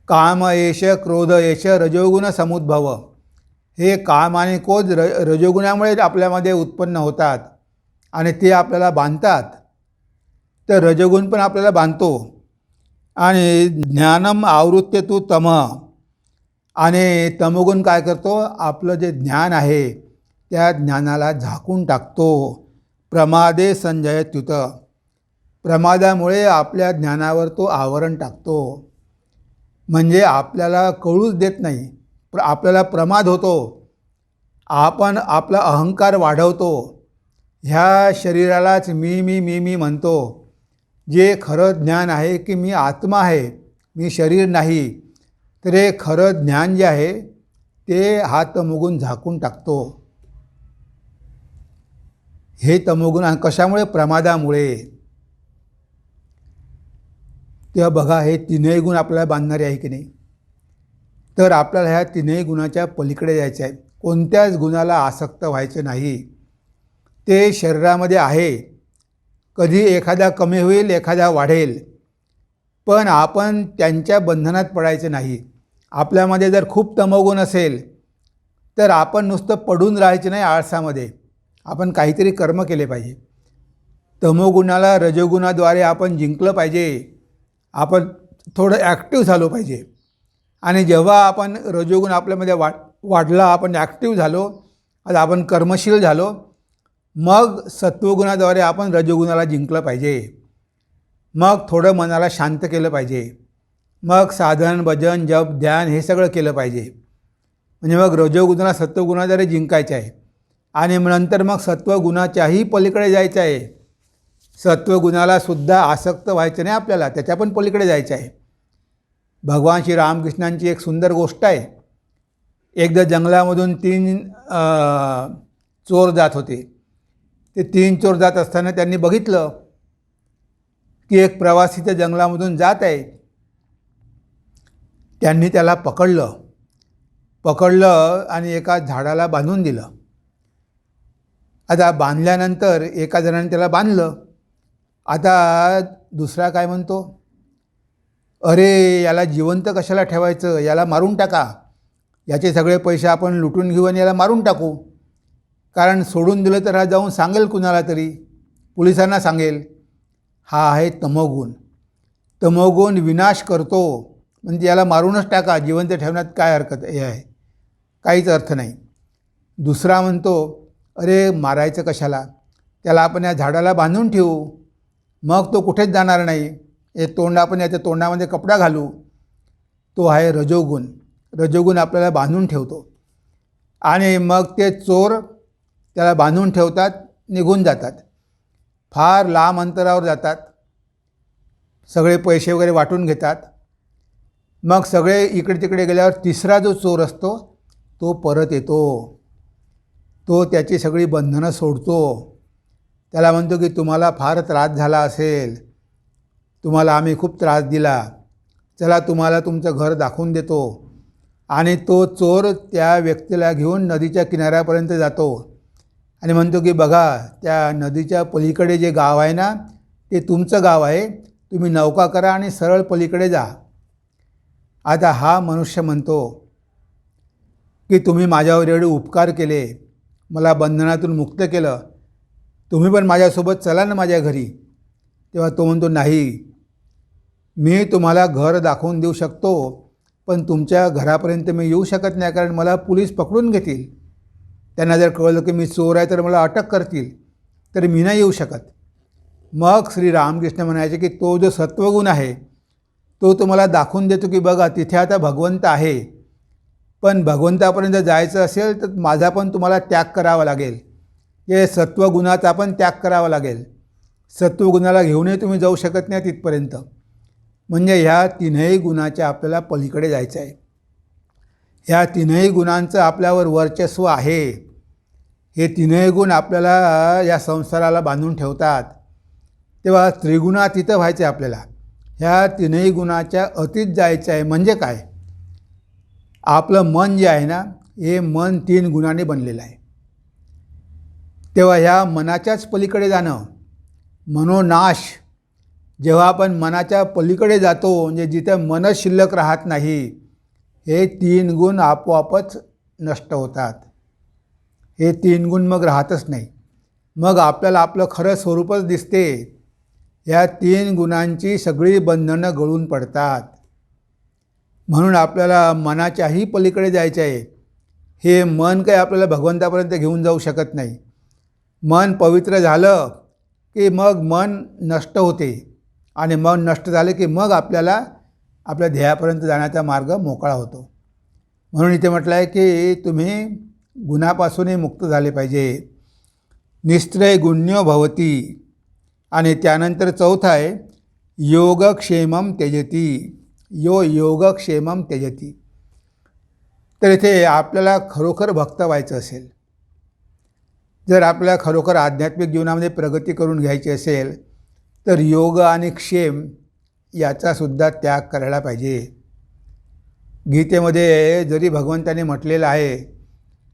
काम एष क्रोध एष रजोगुण समुद्भव. हे काम आणि क्रोध रजोगुणामुळेच आपल्यामध्ये उत्पन्न होतात आणि ते आपल्याला बांधतात. तर रजोगुण पण आपल्याला बांधतो. आणि ज्ञानम आवृत्य तू तम. आणि तमोगुण काय करतो? आपलं जे ज्ञान आहे त्या ज्ञानाला झाकून टाकतो. प्रमादे संजयत्युत. प्रमादामुळे आपल्या ज्ञानावर तो आवरण टाकतो. म्हणजे आपल्याला कळूच देत नाही. आपल्याला प्रमाद होतो. आपण आपला अहंकार वाढवतो. ह्या शरीरालाच मी मी मी मी म्हणतो. जे खरं ज्ञान आहे की मी आत्मा आहे, मी शरीर नाही. तर हे खरं ज्ञान जे आहे ते हा तमोगुण झाकून टाकतो. हे तमोगुण कशामुळे? प्रमादामुळे. तेव्हा बघा हे 3ही गुण आपल्याला बांधणारे आहे की नाही. तर आपल्याला ह्या 3ही गुणाच्या पलीकडे जायचं आहे. कोणत्याच गुणाला आसक्त व्हायचं नाही. ते शरीरामध्ये आहे. कधी एखादा कमी होईल, एखादा वाढेल, पण आपण त्यांच्या बंधनात पडायचं नाही. आपल्यामध्ये जर खूप तमोगुण असेल तर आपण नुसतं पडून राहायचं नाही आळसामध्ये. आपण काहीतरी कर्म केले पाहिजे. तमोगुणाला रजोगुणाद्वारे आपण जिंकलं पाहिजे. आपण थोडं ॲक्टिव्ह झालो पाहिजे. आणि जेव्हा आपण रजोगुण आपल्यामध्ये वाढला, आपण ॲक्टिव्ह झालो, आता आपण कर्मशील झालो, मग सत्वगुणाद्वारे आपण रजोगुणाला जिंकलं पाहिजे. मग थोडं मनाला शांत केलं पाहिजे. मग साधन, भजन, जप, ध्यान हे सगळं केलं पाहिजे. म्हणजे मग रजोगुणाला सत्वगुणाद्वारे जिंकायचं आहे. आणि नंतर मग सत्वगुणाच्याही पलीकडे जायचं आहे. सत्वगुणाला सुद्धा आसक्त व्हायचं नाही आपल्याला, त्याच्या पण पलीकडे जायचं आहे. भगवान श्री रामकृष्णांची एक सुंदर गोष्ट आहे. एकदा जंगलामधून 3 चोर जात होते. ते 3 चोर जात असताना त्यांनी बघितलं की एक प्रवासी त्या जंगलामधून जात आहे. त्यांनी त्याला पकडलं आणि एका झाडाला बांधून दिलं. आता बांधल्यानंतर एका जणाने त्याला बांधलं. आता दुसरा काय म्हणतो, अरे याला जिवंत कशाला ठेवायचं, याला मारून टाका, याचे सगळे पैसे आपण लुटून घेऊ आणि याला मारून टाकू. कारण सोडून दिलं तर हा जाऊन सांगेल कुणाला तरी, पोलिसांना सांगेल. हा आहे तमोगुण. तमोगुण विनाश करतो, म्हणजे याला मारूनच टाका, जिवंत ठेवण्यात काय हरकत हे आहे, काहीच अर्थ नाही. दुसरा म्हणतो, अरे मारायचं कशाला, त्याला आपण या झाडाला बांधून ठेवू, मग तो कुठेच जाणार नाही. आपण याच्या तोंडामध्ये कपडा घालू. तो आहे रजोगुण. रजोगुण आपल्याला बांधून ठेवतो. आणि मग ते चोर त्याला बांधून ठेवतात, निघून जातात, फार लांब अंतरावर जातात, सगळे पैसे वगैरे वाटून घेतात. मग सगळे इकडे तिकडे गेल्यावर तिसरा जो चोर असतो तो परत येतो. तो त्याची सगळी बंधनं सोडतो. त्याला म्हणतो की तुम्हाला फार त्रास झाला असेल, तुम्हाला आम्ही खूप त्रास दिला, चला तुम्हाला तुमचं घर दाखवून देतो. आणि तो चोर त्या व्यक्तीला घेऊन नदीच्या किनाऱ्यापर्यंत जातो आणि म्हणतो की बघा, त्या नदीच्या पलीकडे जे गाव आहे ना, ते तुमचं गाव आहे, तुम्ही नौका करा आणि सरळ पलीकडे जा. आता हा मनुष्य म्हणतो की तुम्ही माझ्यावर एवढे उपकार केले, मला बंधनातून मुक्त केलं, तुम्ही पण माझ्यासोबत चला ना माझ्या घरी. तेव्हा तो म्हणतो, नाही, मी तुम्हाला घर दाखवून देऊ शकतो, पण तुमच्या घरापर्यंत मी येऊ शकत नाही, कारण मला पोलीस पकडून घेतील. त्यांना जर कळलं की मी चोर आहे तर मला अटक करतील, तर मी नाही येऊ शकत. मग श्री रामकृष्ण म्हणायचे की तो जो सत्वगुण आहे तो तुम्हाला दाखवून देतो की बघा, तिथे आता भगवंत आहे, पण भगवंतापर्यंत जायचं असेल तर माझा पण तुम्हाला त्याग करावा लागेल. हे सत्वगुणाचा पण त्याग करावा लागेल. सत्वगुणाला घेऊनही तुम्ही जाऊ शकत नाही तिथपर्यंत. म्हणजे ह्या तीनही गुणाच्या आपल्याला पलीकडे जायचं आहे. ह्या तीनही गुणांचं आपल्यावर वर्चस्व आहे. हे तीनही गुण आपल्याला या संसाराला बांधून ठेवतात. तेव्हा त्रिगुणातीत व्हायचं आहे आपल्याला. ह्या तीनही गुणाच्या अतीत जायचं आहे. म्हणजे काय, आपलं मन जे आहे ना, हे मन 3 गुणांनी बनलेलं आहे. तेव्हा ह्या मनाच्याच पलीकडे जाणं, मनोनाश, जेव्हा आपण मनाच्या पलीकडे जातो, म्हणजे जिथं मनच शिल्लक राहत नाही, हे 3 गुण आपोआपच नष्ट होतात. हे 3 गुण मग राहतच नाही. मग आपल्याला आपलं खरं स्वरूपच दिसते. या 3 गुणांची सगळी बंधनं गळून पडतात. म्हणून आपल्याला मनाच्याही पलीकडे जायचं आहे. हे मन काही आपल्याला भगवंतापर्यंत घेऊन जाऊ शकत नाही. मन पवित्र झालं की मग मन नष्ट होते, आणि मग नष्ट झाले की मग आपल्याला आपल्या ध्येयापर्यंत जाण्याचा मार्ग मोकळा होतो. म्हणून इथे म्हटलं आहे की तुम्ही गुणापासूनही मुक्त झाले पाहिजे. निस्त्रय गुण्यो भवती. आणि त्यानंतर चौथा आहे योगक्षेमम त्यजती. योगक्षेमम त्यजती. तर इथे आपल्याला खरोखर भक्त व्हायचं असेल, जर आपल्याला खरोखर आध्यात्मिक जीवनामध्ये प्रगती करून घ्यायची असेल, तर योग आणि क्षेम याचासुद्धा त्याग करायला पाहिजे. गीतेमध्ये जरी भगवंताने म्हटलेलं आहे,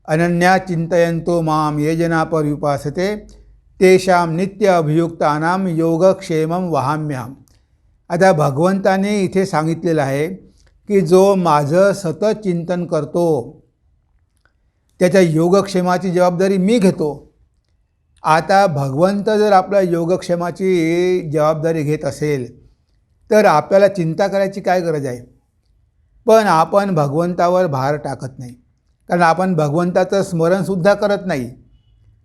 अनन्या चिंतयंतो माम ये जना पर्युपासते तेषाम नित्य अभियुक्तानाम योगक्षेमम वहाम्यहम. आता भगवंताने इथे सांगितलेलं आहे की जो माझं सतत चिंतन करतो त्याच्या योगक्षेमाची जबाबदारी मी घेतो. आता भगवंत जर आपल्या योगक्षेमाची जबाबदारी घेत असेल तर आपल्याला चिंता करायची काय गरज आहे. पण आपण भगवंतावर भार टाकत नाही, कारण आपण भगवंताचं स्मरणसुद्धा करत नाही.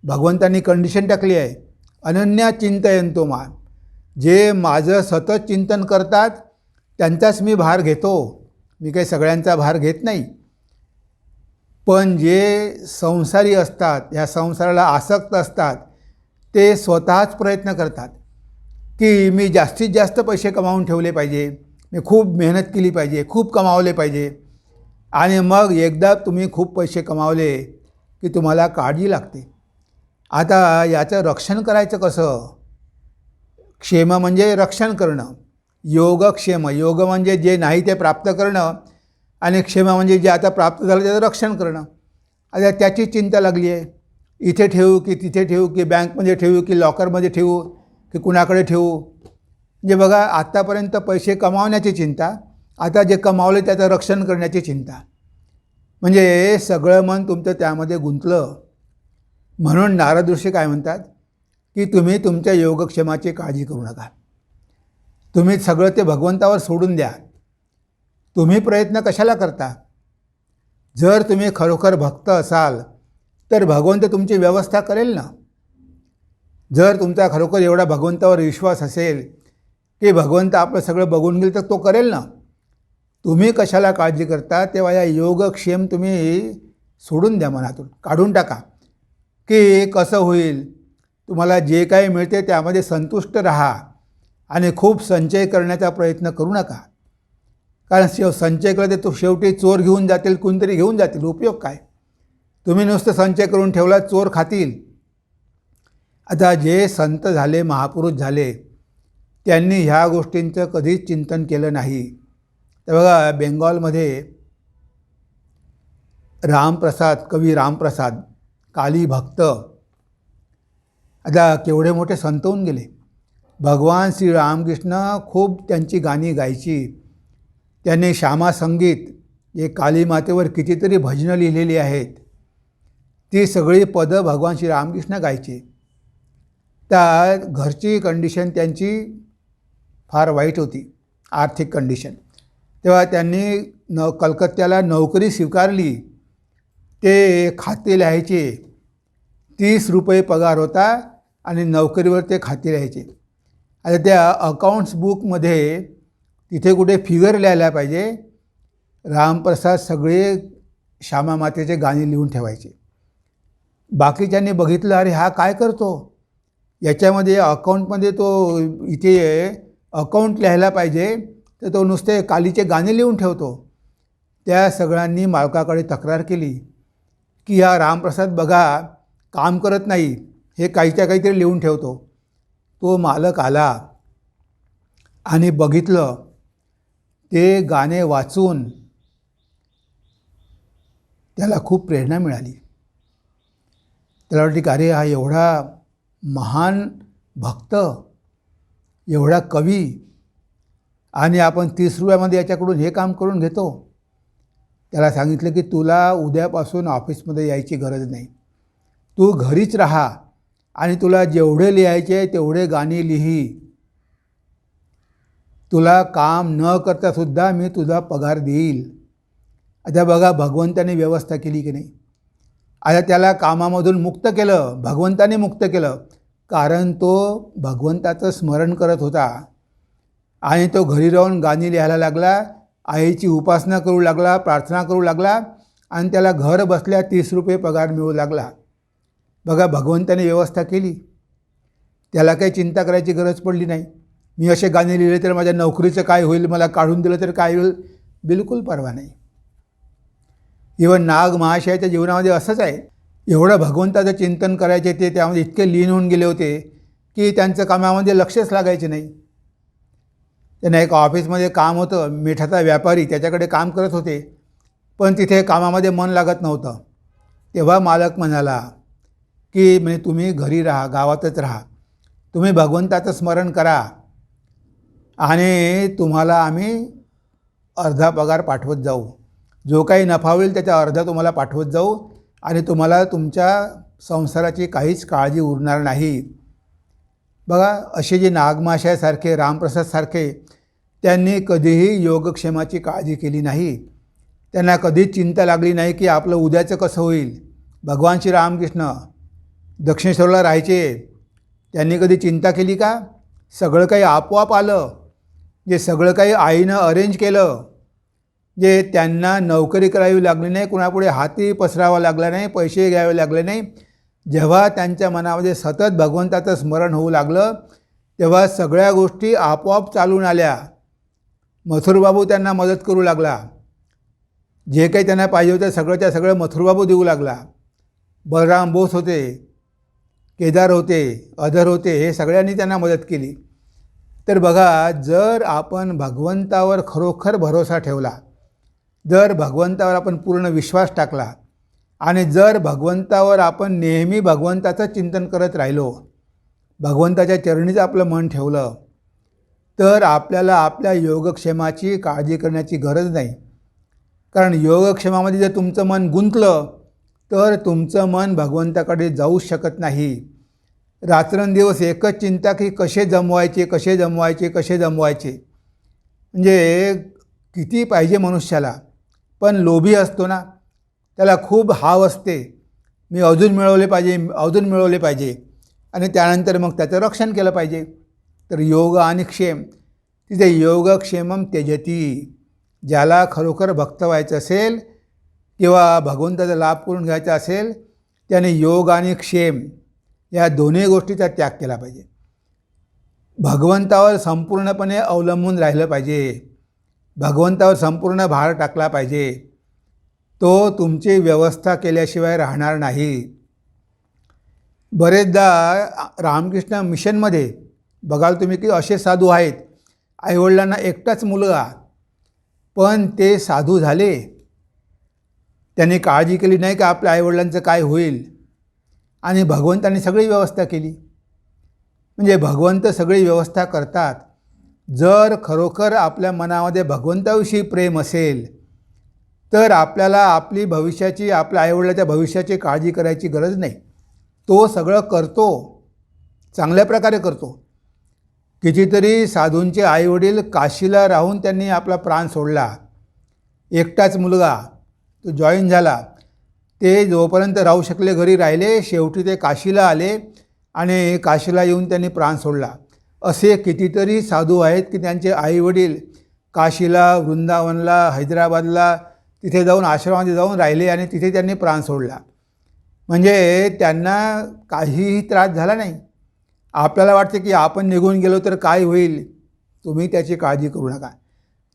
भगवंतांनी कंडिशन टाकली आहे, अनन्या चिंतयंतो मां. जे माझं सतत चिंतन करतात त्यांचाच मी भार घेतो, मी काही सगळ्यांचा भार घेत नाही. पण जे संसारी असतात, ह्या संसाराला आसक्त असतात, ते स्वतःच प्रयत्न करतात की मी जास्तीत जास्त पैसे कमावून ठेवले पाहिजे, मी खूप मेहनत केली पाहिजे, खूप कमावले पाहिजे. आणि मग एकदा तुम्ही खूप पैसे कमावले की तुम्हाला काळजी लागते. आता याचं रक्षण करायचं कसं. क्षेम म्हणजे रक्षण करणं, योगक्षेम. योग म्हणजे जे नाही ते प्राप्त करणं, आणि क्षेम म्हणजे जे आता प्राप्त झालं त्याचं रक्षण करणं. आता त्याची चिंता लागली आहे, इथे ठेवू की तिथे ठेवू, की बँकमध्ये ठेवू की लॉकरमध्ये ठेवू की कुणाकडे ठेवू. म्हणजे बघा, आत्तापर्यंत पैसे कमावण्याची चिंता, आता जे कमावले त्याचं रक्षण करण्याची चिंता. म्हणजे सगळं मन तुमचं त्यामध्ये गुंतलं. म्हणून नारद ऋषी काय म्हणतात की तुम्ही तुमच्या योगक्षेमाची काळजी करू नका, तुम्ही सगळं ते भगवंतावर सोडून द्या. तुम्ही प्रयत्न कशाला करता. जर तुम्ही खरोखर भक्त असाल तर भगवंत तुमची व्यवस्था करेल ना. जर तुमचा खरोखर एवढा भगवंतावर विश्वास असेल की भगवंत आपलं सगळं बघून घेईल तर तो करेल ना. तुम्ही कशाला काळजी करता. तेव्हा या योगक्षेम तुम्ही सोडून द्या, मनातून काढून टाका. की कसं होईल, तुम्हाला जे काही मिळते त्यामध्ये संतुष्ट राहा आणि खूप संचय करण्याचा प्रयत्न करू नका. कारण संचय केला तर तो शेवटी चोर घेऊन जातील, कोणतरी घेऊन जातील, उपयोग काय. तुम्ही नुसतं संचय करून ठेवला, चोर खातील. आता जे संत झाले, महापुरुष झाले, त्यांनी ह्या गोष्टींचं कधीच चिंतन केलं नाही. तर बघा, बेंगॉलमध्ये रामप्रसाद, कवी रामप्रसाद, काली भक्त, आता केवढे मोठे संत होऊन गेले. भगवान श्री रामकृष्ण खूप त्यांची गाणी गायची. त्यांनी श्यामा संगीत, हे काली मातेवर कितीतरी भजनं लिहिलेली आहेत, ती सगळी पदं भगवान श्री रामकृष्ण गायचे. त्या घरची कंडिशन त्यांची फार वाईट होती, आर्थिक कंडिशन. तेव्हा त्यांनी कलकत्त्याला नोकरी स्वीकारली. ते खाते लिहायचे, 30 रुपये पगार होता आणि नोकरीवर ते खाते लिहायचे. आता त्या अकाउंट्स बुकमध्ये तिथे कुठे फिगर लिहायला पाहिजे, रामप्रसाद सगळे श्यामा मातेचे गाणे लिहून ठेवायचे. बाकीच्यांनी बघितलं, अरे हा काय करतो, याच्यामध्ये अकाउंटमध्ये तो इथे अकाउंट लिहायला पाहिजे तर तो नुसते कालीचे गाणे लिहून ठेवतो. त्या सगळ्यांनी मालकाकडे तक्रार केली की हा रामप्रसाद बघा काम करत नाही, हे काहीच्या काहीतरी लिहून ठेवतो. तो मालक आला आणि बघितलं, ते गाणे वाचून त्याला खूप प्रेरणा मिळाली. त्याला वाटली की अरे हा एवढा महान भक्त, एवढा कवी, आणि आपण 30 रुपयामध्ये याच्याकडून हे काम करून घेतो. त्याला सांगितलं की तुला उद्यापासून ऑफिसमध्ये यायची गरज नाही, तू घरीच राहा आणि तुला जेवढे लिहायचे तेवढे गाणी लिही, तुला काम न करतासुद्धा मी तुझा पगार देईल. आता बघा, भगवंताने व्यवस्था केली की नाही. आता त्याला कामामधून मुक्त केलं, भगवंताने मुक्त केलं, कारण तो भगवंताचं स्मरण करत होता आणि तो घरी राहून गाणी लिहायला लागला, आईची उपासना करू लागला, प्रार्थना करू लागला आणि त्याला घर बसल्या 30 रुपये पगार मिळू लागला. बघा, भगवंताने व्यवस्था केली, त्याला काही चिंता करायची गरज पडली नाही. मी असे गाणे लिहिले तर माझ्या नोकरीचं काय होईल, मला काढून दिलं तर काय होईल, बिलकुल पर्वा नाही. इव्हन नाग महाशयाच्या जीवनामध्ये असंच आहे. एवढं भगवंताचं चिंतन करायचे ते, त्यामध्ये इतके लीन होऊन गेले होते की त्यांचं कामामध्ये लक्षच लागायचे नाही. त्यांना एक ऑफिसमध्ये काम होतं, मिठाचा व्यापारी, त्याच्याकडे काम करत होते, पण तिथे कामामध्ये मन लागत नव्हतं. तेव्हा मालक म्हणाला की म्हणजे तुम्ही घरी राहा, गावातच राहा, तुम्ही भगवंताचं स्मरण करा आणि तुम्हाला आम्ही अर्धा पगार पाठवत जाऊ, जो काही नफा होईल त्याचा अर्धा तुम्हाला पाठवत जाऊ आणि तुम्हाला तुमच्या संसाराची काहीच काळजी उरणार नाही. बघा, असे जे नागमाशासारखे, रामप्रसादसारखे, त्यांनी कधीही योगक्षेमाची काळजी केली नाही. त्यांना कधीच चिंता लागली नाही की आपलं उद्याचं कसं होईल. भगवान श्री रामकृष्ण दक्षिणेश्वरला राहायचे, त्यांनी कधी चिंता केली का? सगळं काही आपोआप आलं. जे सगळं काही आईनं अरेंज केलं, जे त्यांना नोकरी करावी लागली नाही, कुणापुढे हाती पसरावा लागला नाही, पैसे घ्यावे लागले नाही. जेव्हा त्यांच्या मनामध्ये सतत भगवंताचं स्मरण होऊ लागलं, तेव्हा सगळ्या गोष्टी आपोआप चालून आल्या. मथुरबाबू त्यांना मदत करू लागला. जे काही त्यांना पाहिजे होतं सगळंच्या सगळं मथुरबाबू देऊ लागला. बलराम बोस होते, केदार होते, अधर होते, हे सगळ्यांनी त्यांना मदत केली. तर बघा, जर आपण भगवंतावर खरोखर भरोसा ठेवला, जर भगवंतावर आपण पूर्ण विश्वास टाकला आणि जर भगवंतावर आपण नेहमी भगवंताचं चिंतन करत राहिलो, भगवंताच्या चरणीच आपलं मन ठेवलं, तर आपल्याला आपल्या योगक्षेमाची काळजी करण्याची गरज नाही. कारण योगक्षेमामध्ये जर तुमचं मन गुंतलं तर तुमचं मन भगवंताकडे जाऊ शकत नाही. रात्रंदिवस एकच चिंता की कसे जमवायचे, कसे जमवायचे, कसे जमवायचे. म्हणजे किती पाहिजे मनुष्याला, पण लोभी असतो ना, त्याला खूप हाव असते, मी अजून मिळवले पाहिजे, अजून मिळवले पाहिजे, आणि त्यानंतर मग त्याचं रक्षण केलं पाहिजे. तर योग आणि क्षेम, तिथे योगक्षेमम त्यजती. ज्याला खरोखर भक्त व्हायचं असेल किंवा भगवंताचा लाभ करून घ्यायचा असेल, त्याने योग आणि क्षेम या दोन्ही गोष्टीचा त्याग केला पाहिजे. भगवंतावर संपूर्णपणे अवलंबून राहिलं पाहिजे, भगवंतावर संपूर्ण भार टाकला पाहिजे. तो तुमची व्यवस्था केल्याशिवाय राहणार नाही. बरेचदा रामकृष्ण मिशनमध्ये बघाल तुम्ही की असे साधू आहेत, आईवडिलांना एकटाच मुलगा, पण ते साधू झाले. त्यांनी काळजी केली नाही की आपल्या आईवडिलांचं काय होईल, आणि भगवंताने सगळी व्यवस्था केली. म्हणजे भगवंत सगळी व्यवस्था करतात. जर खरोखर आपल्या मनामध्ये भगवंताविषयी प्रेम असेल तर आपल्याला आपली भविष्याची, आपल्या आईवडिलाच्या भविष्याची काळजी करायची गरज नाही. तो सगळं करतो, चांगल्या प्रकारे करतो. कितीतरी साधूंचे आईवडील काशीला राहून त्यांनी आपला प्राण सोडला. एकटाच मुलगा, तो जॉईन झाला. ते जोपर्यंत राहू शकले घरी राहिले, शेवटी ते काशीला आले आणि काशीला येऊन त्यांनी प्राण सोडला. असे कितीतरी साधू आहेत की त्यांचे आईवडील काशीला, वृंदावनला, हैदराबादला तिथे जाऊन आश्रमामध्ये जाऊन राहिले आणि तिथे त्यांनी प्राण सोडला. म्हणजे त्यांना काहीही त्रास झाला नाही. आपल्याला वाटते की आपण निघून गेलो तर काय होईल, तुम्ही त्याची काळजी करू नका.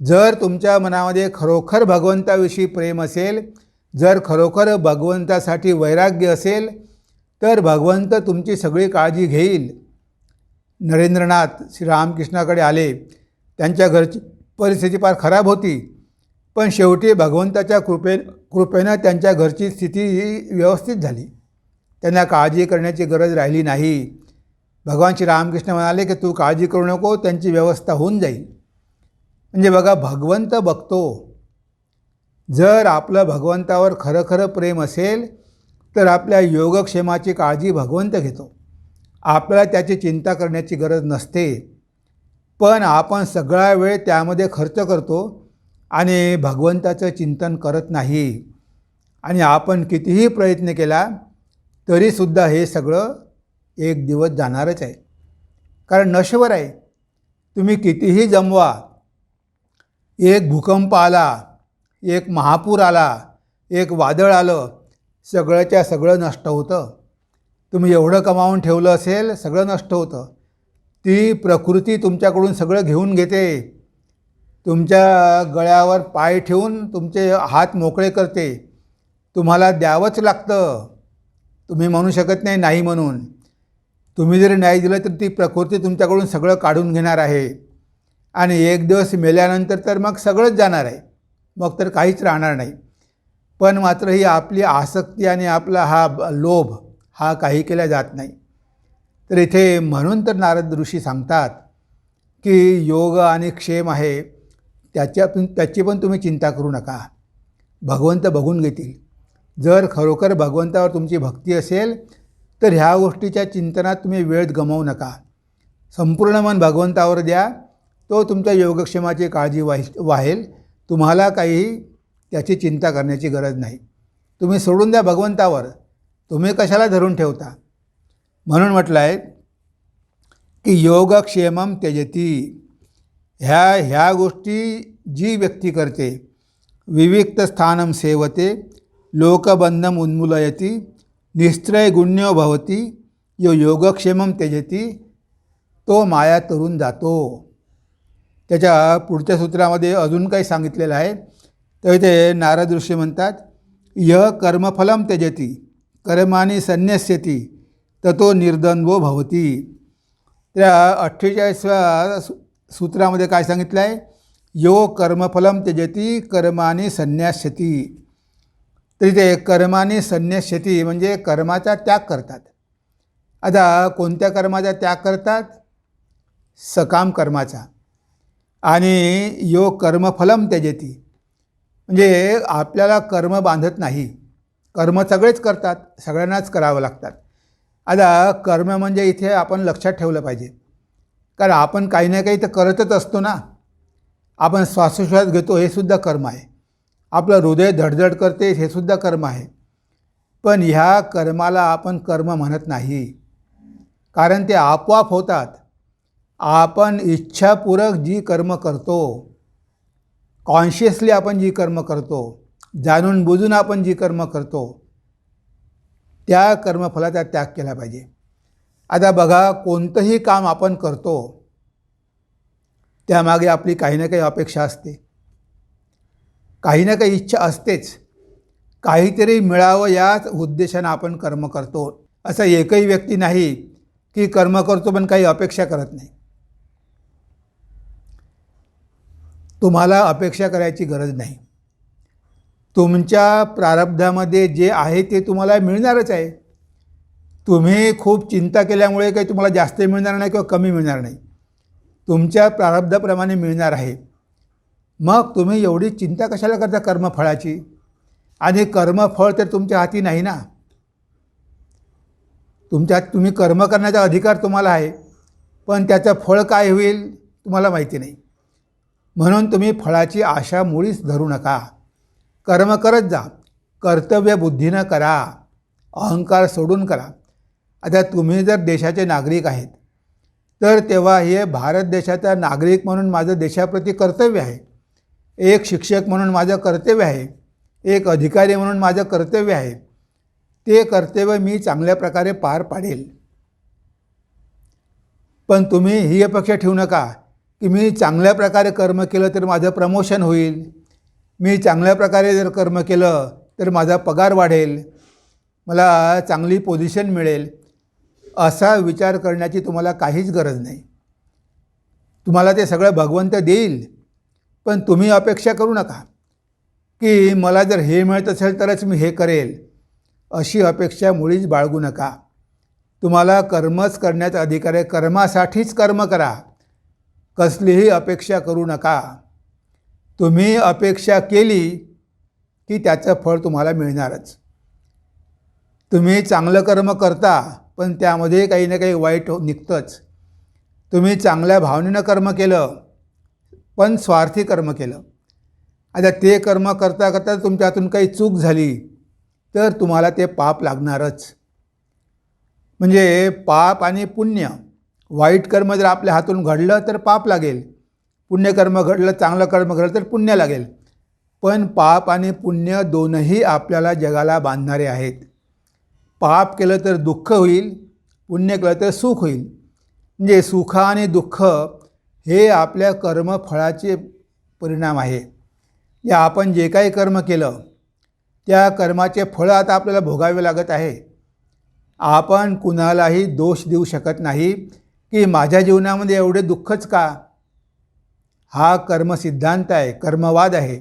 जर तुमच्या मनामध्ये खरोखर भगवंताविषयी प्रेम असेल, जर खरोखर भगवंतासाठी वैराग्य असेल, तर भगवंत तुमची सगळी काळजी घेईल. नरेंद्रनाथ श्रीरामकृष्णाकडे आले, त्यांच्या घरची परिस्थिती फार खराब होती, पण शेवटी भगवंताच्या कृपेनं त्यांच्या घरची स्थिती व्यवस्थित झाली. त्यांना काळजी करण्याची गरज राहिली नाही. भगवान श्रीरामकृष्ण म्हणाले की तू काळजी करू नको, त्यांची व्यवस्था होऊन जाईल. म्हणजे बघा, भगवंत बघतो. जर आपलं भगवंतावर खरं खरं प्रेम असेल तर आपल्या योगक्षेमाची काळजी भगवंत घेतो. आपल्याला त्याची चिंता करण्याची गरज नसते. पण आपण सगळा वेळ त्यामध्ये खर्च करतो आणि भगवंताचं चिंतन करत नाही. आणि आपण कितीही प्रयत्न केला तरीसुद्धा हे सगळं एक दिवस जाणारच आहे, कारण नश्वर आहे. तुम्ही कितीही जमवा, एक भूकंप आला, एक महापूर आला, एक वादळ आलं, सगळंच्या सगळं नष्ट होतं. तुम्ही एवढं कमावून ठेवलं असेल, सगळं नष्ट होतं. ती प्रकृती तुमच्याकडून सगळं घेऊन घेते. तुमच्या गळ्यावर पाय ठेवून तुमचे हात मोकळे करते. तुम्हाला द्यावंच लागतं. तुम्ही म्हणू शकत नाही नाही म्हणून. तुम्ही जरी नाही दिलं तर ती प्रकृती तुमच्याकडून सगळं काढून घेणार आहे. आणि एक दिवस मेल्यानंतर तर मग सगळंच जाणार आहे, मग तर काहीच राहणार नाही. पण मात्र ही आपली आसक्ती आणि आपला हा लोभ हा काही केला जात नाही. तर इथे म्हणून तर नारद ऋषी सांगतात की योग आणि क्षेम आहे त्याची पण तुम्ही चिंता करू नका, भगवंत बघून घेतील. जर खरोखर भगवंतावर तुमची भक्ती असेल तर ह्या गोष्टीच्या चिंतनात तुम्ही वेळ गमावू नका. संपूर्ण मन भगवंतावर द्या. तो तुमच्या योगक्षेमाची काळजी वाहेल. तुम्हाला काही त्याची चिंता करण्याची गरज नाही. तुम्ही सोडून द्या भगवंतावर. तुम्ही कशाला धरून ठेवता. म्हणून म्हटलं आहे की योगक्षेमम त्यजती. ह्या गोष्टी जी व्यक्ती करते, विविक्त स्थानम सेवते, लोकबंधम उन्मूलयती, निश्चय गुण्यो भवती, यो योगक्षेमम त्यजती, तो माया तरून जातो. त्याच्या पुढच्या सूत्रामध्ये अजून काही सांगितलेलं आहे. तर इथे नारद ऋषी म्हणतात, यह कर्मफलम त्यजती कर्माणि संन्यस्यति ततो निर्द्वंद्वो भवती. त्या 48व्या सूत्रामध्ये काय सांगितलं आहे, यो कर्मफलम त्यजती कर्माणि संन्यस्यति. तर इथे कर्माणि संन्यस्यति म्हणजे कर्माचा त्याग करतात. आता कोणत्या कर्माचा त्याग करतात? सकाम कर्माचा. आणि यो कर्मफलम त्यजती म्हणजे आपल्याला कर्म बांधत नाही. कर्म सगळेच करतात, सगळ्यांनाच करावं लागतात. आता कर्म म्हणजे इथे आपण लक्षात ठेवलं पाहिजे, कारण आपण काही ना काही तर करतच असतो ना. आपण श्वासोश्वास घेतो हे सुद्धा कर्म आहे. आपलं हृदय धडधड करते हे सुद्धा कर्म आहे. पण ह्या कर्माला आपण कर्म म्हणत नाही, कारण ते आपोआप होतात. आपण इच्छापूर्वक जी कर्म करतो, कॉन्शियसली आपण जी कर्म करतो, जाणून बुजून आपण जी कर्म करतो, त्या कर्मफलाचा त्याग केला पाहिजे. आता बघा, कोणतंही काम आपण करतो त्यामागे आपली काही ना काही अपेक्षा असते, काही ना काही इच्छा असतेच. काहीतरी मिळावं याच उद्देशानं आपण कर्म करतो. असं एकही व्यक्ती नाही की कर्म करतो पण काही अपेक्षा करत नाही. तुम्हाला अपेक्षा करायची गरज नाही. तुमच्या प्रारब्धामध्ये जे आहे ते तुम्हाला मिळणारच आहे. तुम्ही खूप चिंता केल्यामुळे काही तुम्हाला जास्त मिळणार नाही किंवा कमी मिळणार नाही. तुमच्या प्रारब्धाप्रमाणे मिळणार आहे. मग तुम्ही एवढी चिंता कशाला करता कर्मफळाची? आणि कर्मफळ तर तुमच्या हाती नाही ना. तुम्ही कर्म करण्याचा अधिकार तुम्हाला आहे, पण त्याचं फळ काय होईल तुम्हाला माहिती नाही. म्हणून तुम्ही फळाची आशा मुळीच धरू नका. कर्म करत जा, कर्तव्य बुद्धीनं करा, अहंकार सोडून करा. आता तुम्ही जर देशाचे नागरिक आहेत तर तेव्हा हे भारत देशाचा नागरिक म्हणून माझं देशाप्रती कर्तव्य आहे. एक शिक्षक म्हणून माझं कर्तव्य आहे, एक अधिकारी म्हणून माझं कर्तव्य आहे. ते कर्तव्य मी चांगल्या प्रकारे पार पाडेल. पण तुम्ही ही अपेक्षा ठेवू नका की मी चांगल्या प्रकारे कर्म केलं तर माझं प्रमोशन होईल, मी चांगल्या प्रकारे जर कर्म केलं तर माझा पगार वाढेल, मला चांगली पोझिशन मिळेल. असा विचार करण्याची तुम्हाला काहीच गरज नाही. तुम्हाला ते सगळं भगवंत देईल, पण तुम्ही अपेक्षा करू नका की मला जर हे मिळत असेल तरच मी हे करेल. अशी अपेक्षा मुळीच बाळगू नका. तुम्हाला कर्मच करण्याचा अधिकार आहे. कर्मासाठीच कर्म करा, कसलीही अपेक्षा करू नका. तुम्ही अपेक्षा केली की त्याचं फळ तुम्हाला मिळणारच. तुम्ही चांगलं कर्म करता पण त्यामध्ये काही ना काही वाईट निघतंच. तुम्ही चांगल्या भावनेनं कर्म केलं पण स्वार्थी कर्म केलं. आता ते कर्म करता करता तुमच्या हातून काही चूक झाली तर तुम्हाला ते पाप लागणारच. म्हणजे पाप आणि पुण्य, वाईट कर्म जर आपल्या हातून घडलं तर पाप लागेल, पुण्यकर्म घडलं, चांगलं कर्म घडलं तर पुण्य लागेल. पण पाप आणि पुण्य दोनही आपल्याला जगाला बांधणारे आहेत. पाप केलं तर दुःख होईल, पुण्य केलं तर सुख होईल. म्हणजे सुख आणि दुःख हे आपल्या कर्मफळाचे परिणाम आहे. या आपण जे काही कर्म केलं त्या कर्माचे फळ आता आपल्याला भोगावे लागत आहे. आपण कुणालाही दोष देऊ शकत नाही की माझ्या जीवनामध्ये एवढे दुःखच का. हा कर्मसिद्धांत आहे, कर्मवाद आहे.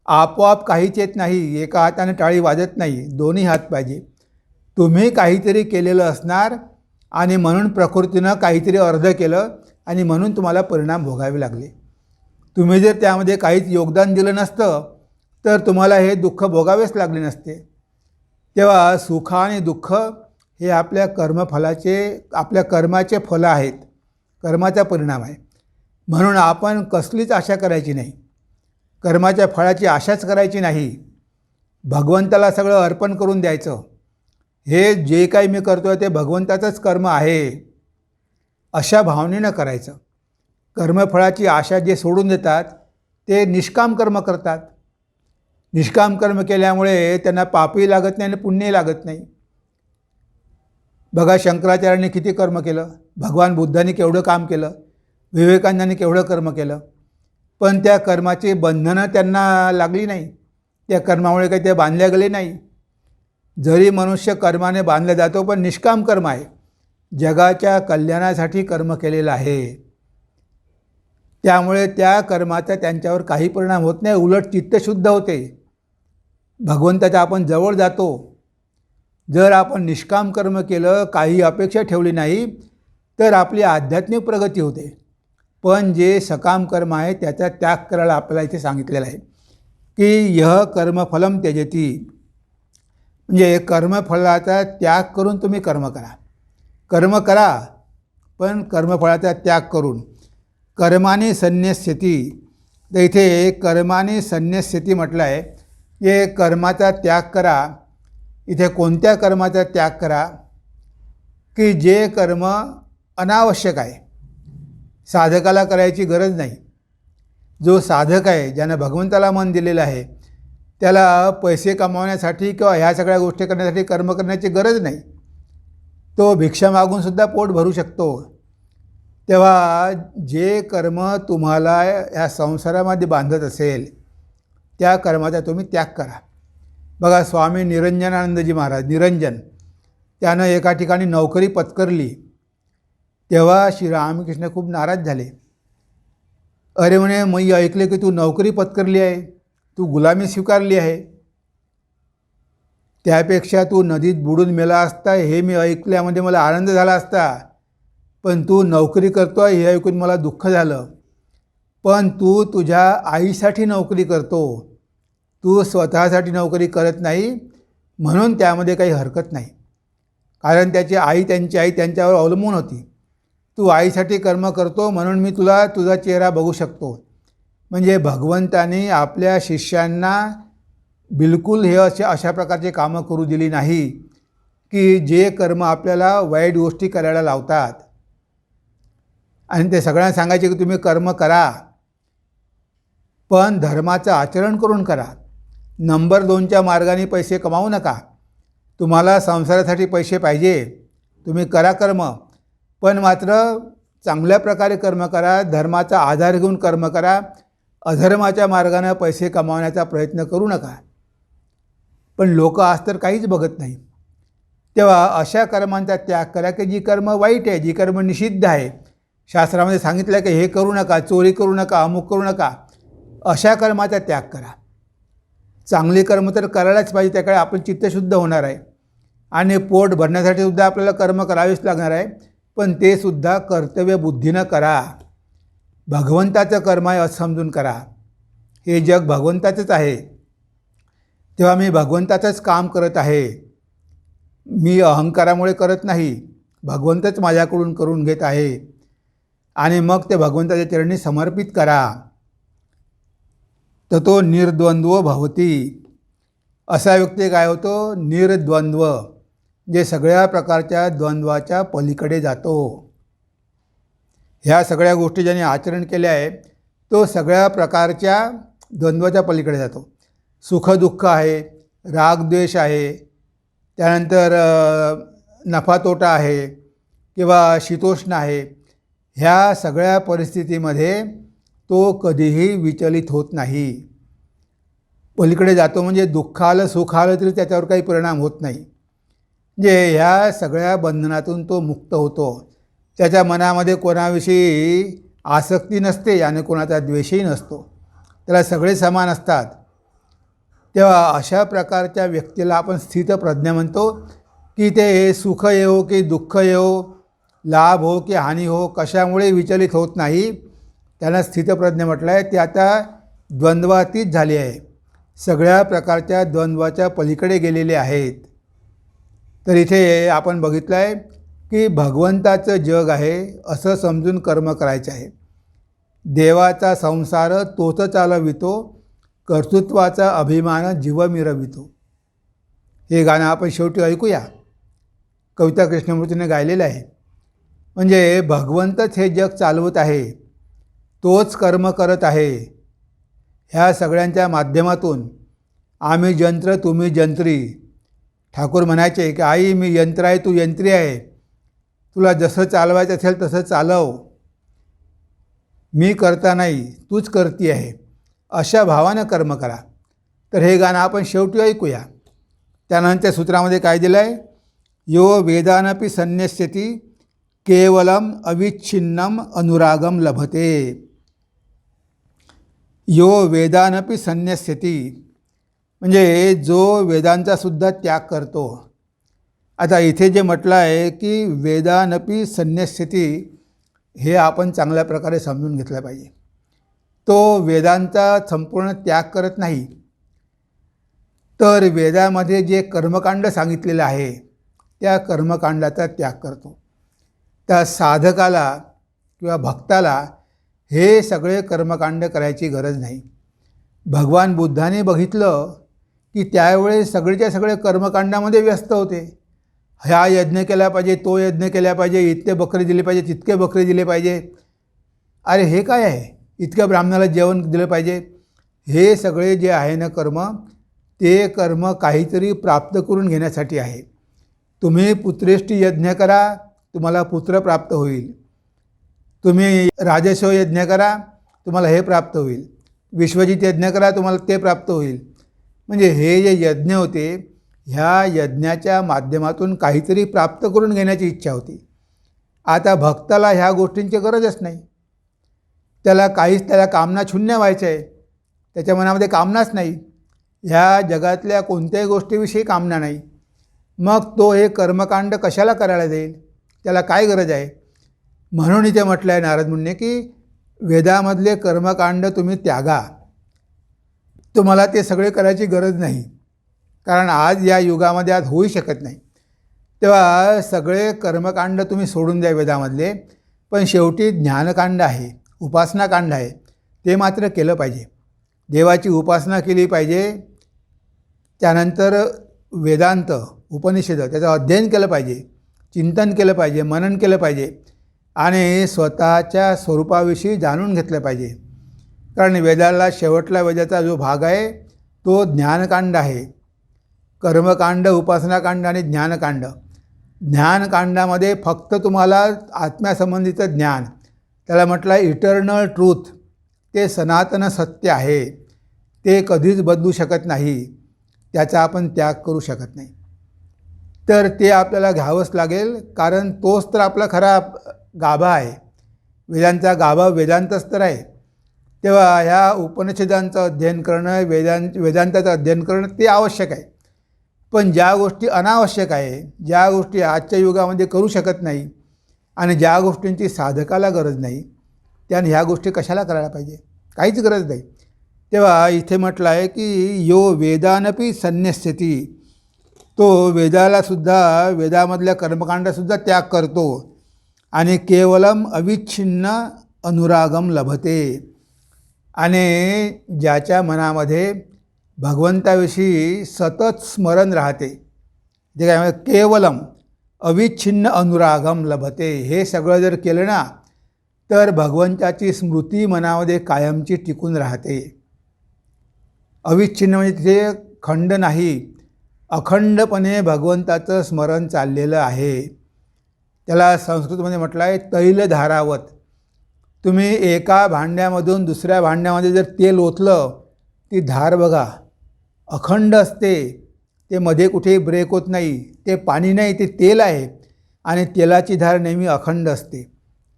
आपोआप काहीच येत नाही, एका हाताने टाळी वाजत नाही, दोन्ही हात पाहिजे. तुम्ही काहीतरी केलेलं असणार आणि म्हणून प्रकृतीनं काहीतरी अर्ध केलं आणि म्हणून तुम्हाला परिणाम भोगावे लागले. तुम्ही जर त्यामध्ये काहीच योगदान दिलं नसतं तर तुम्हाला हे दुःख भोगावेच लागले नसते. तेव्हा सुख आणि दुःख हे आपल्या आपल्या कर्माचे फलं आहेत, कर्माचा परिणाम आहे. म्हणून आपण कसलीच आशा करायची नाही, कर्माच्या फळाची आशाच करायची नाही. भगवंताला सगळं अर्पण करून द्यायचं. हे जे काही मी करतो आहे ते भगवंताचंच कर्म आहे अशा भावनेनं करायचं. कर्मफळाची आशा जे सोडून देतात ते निष्काम कर्म करतात. निष्काम कर्म केल्यामुळे त्यांना पापही लागत नाही आणि पुण्यही लागत नाही. बघा, शंकराचार्यांनी किती कर्म केलं, भगवान बुद्धांनी केवढं काम केलं, विवेकानंदांनी केवढं कर्म केलं, पण त्या कर्माची बंधनं त्यांना लागली नाही. त्या कर्मामुळे काही ते बांधल्या गेले नाही. जरी मनुष्य कर्माने बांधला जातो, पण निष्काम कर्म आहे, जगाच्या कल्याणासाठी कर्म केलेलं आहे. त्यामुळे त्या कर्माचा त्यांच्यावर काही परिणाम होत नाही, उलट चित्तशुद्ध होते. भगवंताच्या आपण जवळ जातो. जर आपण निष्काम कर्म केलं, काही अपेक्षा ठेवली नाही, तर आपली आध्यात्मिक प्रगती होते. पण जे सकाम कर्म आहे त्याचा त्याग करायला आपल्याला इथे सांगितलेलं आहे की यह कर्मफलम त्यजती. म्हणजे कर्मफळाचा त्याग करून तुम्ही कर्म करा. कर्म करा, पण कर्मफळाचा त्याग करून. कर्माने संन्यस्यती, तर इथे कर्माने संन्यस्यती म्हटलं आहे. हे कर्माचा त्याग करा. इथे कोणत्या कर्माचा त्याग करा की जे कर्म अनावश्यक आहे, साधकाला करायची गरज नाही. जो साधक आहे, ज्यानं भगवंताला मन दिलेलं आहे, त्याला पैसे कमावण्यासाठी किंवा ह्या सगळ्या गोष्टी करण्यासाठी कर्म करण्याची गरज नाही. तो भिक्षा मागूनसुद्धा पोट भरू शकतो. तेव्हा जे कर्म तुम्हाला या संसारामध्ये बांधत असेल त्या कर्माचा तुम्ही त्याग करा. बघा, स्वामी निरंजनानंदजी महाराज, निरंजन, त्यानं एका ठिकाणी नोकरी पत्करली. तेव्हा श्री रामकृष्ण खूप नाराज झाले. अरे म्हणे, मी ऐकले की तू नोकरी पत्करली आहे, तू गुलामी स्वीकारली आहे, त्यापेक्षा तू नदीत बुडून मेला असता हे मी ऐकल्यामध्ये मला आनंद झाला असता. पण तू नोकरी करतो आहे हे ऐकून मला दुःख झालं. पण तू तुझ्या आईसाठी नोकरी करतो, तू स्वतःसाठी नोकरी करत नाही, म्हणून त्यामध्ये काही हरकत नाही. कारण त्यांची आई त्यांच्यावर अवलंबून होती. तू आईसाठी कर्म करतो म्हणून मी तुझा चेहरा बघू शकतो. म्हणजे भगवंताने आपल्या शिष्यांना बिलकुल हे अशा प्रकारचे कामं करू दिली नाही की जे कर्म आपल्याला वाईट गोष्टी करायला लावतात. आणि ते सगळ्यांना सांगायचे की तुम्ही कर्म करा, पण धर्माचं आचरण करून करा. नंबर 2च्या मार्गाने पैसे कमावू नका. तुम्हाला संसारासाठी पैसे पाहिजे, तुम्ही करा कर्म, पण मात्र चांगल्या प्रकारे कर्म करा, धर्माचा आधार घेऊन कर्म करा. अधर्माच्या मार्गाने पैसे कमावण्याचा प्रयत्न करू नका. पण लोक आज तर काहीच बघत नाही. तेव्हा अशा कर्मांचा त्याग करा की जी कर्म वाईट आहे, जी कर्म निषिद्ध आहे. शास्त्रामध्ये सांगितलं आहे की हे करू नका, चोरी करू नका, अमुक करू नका. अशा कर्माचा त्याग करा. चांगले कर्म तर करायलाच पाहिजे, त्याकडे आपण चित्तशुद्ध होणार आहे. आणि पोट भरण्यासाठी सुद्धा आपल्याला कर्म करावेच लागणार आहे, पण ते सुद्धा कर्तव्य बुद्धीनं करा. भगवंताचं कर्म आहे असं समजून करा. हे जग भगवंताचंच आहे, तेव्हा मी भगवंताचंच काम करत आहे. मी अहंकारामुळे करत नाही, भगवंतच माझ्याकडून करून घेत आहे. आणि मग ते भगवंताच्या चरणी समर्पित करा. तर तो निर्द्वंद्व भवती. असा व्यक्ती काय होतो? निर्द्वंद्व, जे सगळ्या प्रकारच्या द्वंद्वाच्या पलीकडे जातो. ह्या सगळ्या गोष्टी ज्याने आचरण केल्या आहे तो सगळ्या प्रकारच्या द्वंद्वाच्या पलीकडे जातो. सुखदुःख आहे, रागद्वेष आहे, त्यानंतर नफा तोटा आहे किंवा शीतोष्ण आहे. ह्या सगळ्या परिस्थितीमध्ये तो कधीही विचलित होत नाही. पलीकडे जातो म्हणजे दुःख आलं सुख आलं तरी त्याच्यावर काही परिणाम होत नाही. म्हणजे ह्या सगळ्या बंधनातून तो मुक्त होतो. त्याच्या मनामध्ये कोणाविषयी आसक्ती नसते आणि कोणाचा द्वेषही नसतो. त्याला सगळे समान असतात. तेव्हा अशा प्रकारच्या व्यक्तीला आपण स्थितप्रज्ञ म्हणतो की ते सुख येवो की दुःख येवो, लाभ हो की हानी हो, कशामुळे विचलित होत नाही. त्याला स्थितप्रज्ञ म्हटलं आहे. ते आता द्वंद्वातीत झाली आहे. सगळ्या प्रकारच्या द्वंद्वाच्या पलीकडे गेलेले आहेत. तर इथे आपण बघितलं आहे की भगवंताचं जग आहे असं समजून कर्म करायचे आहे. देवाचा संसार तोच चालवितो, कर्तृत्वाचा अभिमान जीव मिरवितो. हे गाणं आपण शेवटी ऐकूया. कविता कृष्णमूर्तीने गायलेलं आहे. म्हणजे भगवंतच हे जग चालवत आहे, तोच कर्म करत आहे. ह्या सगळ्यांच्या माध्यमातून आम्ही यंत्र तुम्ही यंत्री. ठाकूर म्हणायचे की आई मी यंत्र आहे तू यंत्री आहे, तुला जसं चालवायचं असेल तसं चालव, मी करता नाही तूच करती आहे, अशा भावानं कर्म करा. तर हे गाणं आपण शेवटी ऐकूया. त्यानंतर सूत्रामध्ये काय दिलं आहे? यो वेदानपि संन्यस्यति केवलम अविच्छिन्नम अनुरागम लभते. यो वेदानपि संन्यस्यति म्हणजे जो वेदांचा सुद्धा त्याग करतो. आता इथे जे म्हटलं आहे की वेदानपि संन्यस्यति, हे आपण चांगल्या प्रकारे समजून घेतलं पाहिजे. तो वेदांचा संपूर्ण त्याग करत नाही, तर वेदामध्ये जे कर्मकांड सांगितलेलं आहे त्या कर्मकांडाचा त्याग करतो. त्या साधकाला किंवा भक्ताला हे सगळे कर्मकांड करायची गरज नाही. भगवान बुद्धाने बघितलं की त्यावेळेस सगळेच्या सगळे कर्मकांडामध्ये व्यस्त होते. हा यज्ञ केला पाहिजे, तो यज्ञ केला पाहिजे, इतके बकरे दिले पाहिजे, तितके बकरे दिले पाहिजे. अरे हे काय आहे? इतक्या ब्राह्मणाला जेवण दिलं पाहिजे. हे सगळे जे आहे ना कर्म, ते कर्म काहीतरी प्राप्त करून घेण्यासाठी आहे. तुम्ही पुत्रेष्टी यज्ञ करा, तुम्हाला पुत्र प्राप्त होईल. तुम्ही राजस्व यज्ञ करा, तुम्हाला हे प्राप्त होईल. विश्वजित यज्ञ करा, तुम्हाला ते प्राप्त होईल. म्हणजे हे जे यज्ञ होते, ह्या यज्ञाच्या माध्यमातून काहीतरी प्राप्त करून घेण्याची इच्छा होती. आता भक्ताला ह्या गोष्टींची गरजच नाही. त्याला कामना शून्य व्हायचं आहे. त्याच्या मनामध्ये कामनाच नाही. ह्या जगातल्या कोणत्याही गोष्टीविषयी कामना नाही. मग तो हे कर्मकांड कशाला करायला जाईल? त्याला काय गरज आहे? म्हणून इथे म्हटलं आहे नारद मुनीने की वेदामधले कर्मकांड तुम्ही त्यागा. तुम्हाला ते सगळे करायची गरज नाही, कारण आज या युगामध्ये आज होऊ शकत नाही. तेव्हा सगळे कर्मकांड तुम्ही सोडून द्या वेदामधले. पण शेवटी ज्ञानकांड आहे, उपासनाकांड आहे, ते मात्र केलं पाहिजे. देवाची उपासना केली पाहिजे. त्यानंतर वेदांत उपनिषद त्याचं अध्ययन केलं पाहिजे, चिंतन केलं पाहिजे, मनन केलं पाहिजे आणि स्वतःच्या स्वरूपाविषयी जाणून घेतलं पाहिजे. कारण वेदाला शेवटला वेदाचा जो भाग आहे तो ज्ञानकांड आहे. कर्मकांड, उपासनाकांड आणि ज्ञानकांड. ज्ञानकांडामध्ये फक्त तुम्हाला आत्म्यासंबंधीचं ज्ञान, त्याला म्हटलं आहे इटर्नल ट्रूथ, ते सनातन सत्य आहे, ते कधीच बदलू शकत नाही, त्याचा आपण त्याग करू शकत नाही. तर ते आपल्याला घ्यावंच लागेल, कारण तोच तर आपला खरा गाभा आहे. वेदांचा गाभा वेदांतच तर आहे. तेव्हा ह्या उपनिषदांचं अध्ययन करणं, वेदांताचं अध्ययन करणं ते आवश्यक आहे. पण ज्या गोष्टी अनावश्यक आहे, ज्या गोष्टी आजच्या युगामध्ये करू शकत नाही आणि ज्या गोष्टींची साधकाला गरज नाही, त्याने ह्या गोष्टी कशाला करायला पाहिजे? काहीच गरज नाही. तेव्हा इथे म्हटलं आहे की यो वेदानपि संन्यस्यति, तो वेदालासुद्धा, वेदामधल्या कर्मकांडासुद्धा त्याग करतो आणि केवलम अविच्छिन्न अनुरागम लभते. आणि ज्याच्या मनामध्ये भगवंताविषयी सतत स्मरण राहते, जे काय केवलम अविच्छिन्न अनुरागम लभते, हे सगळं जर केलं ना तर भगवंताची स्मृती मनामध्ये कायमची टिकून राहते. अविच्छिन्न म्हणजे तिथे खंड नाही, अखंडपणे भगवंताचं स्मरण चाललेलं आहे. त्याला संस्कृतमध्ये म्हटलं आहे तैलधारावत. तुम्ही एका भांड्यामधून दुसऱ्या भांड्यामध्ये जर तेल ओतलं, ती धार बघा अखंड असते, ते मध्ये कुठेही ब्रेक होत नाही. ते पाणी नाही, ते तेल आहे आणि तेलाची धार नेहमी अखंड असते.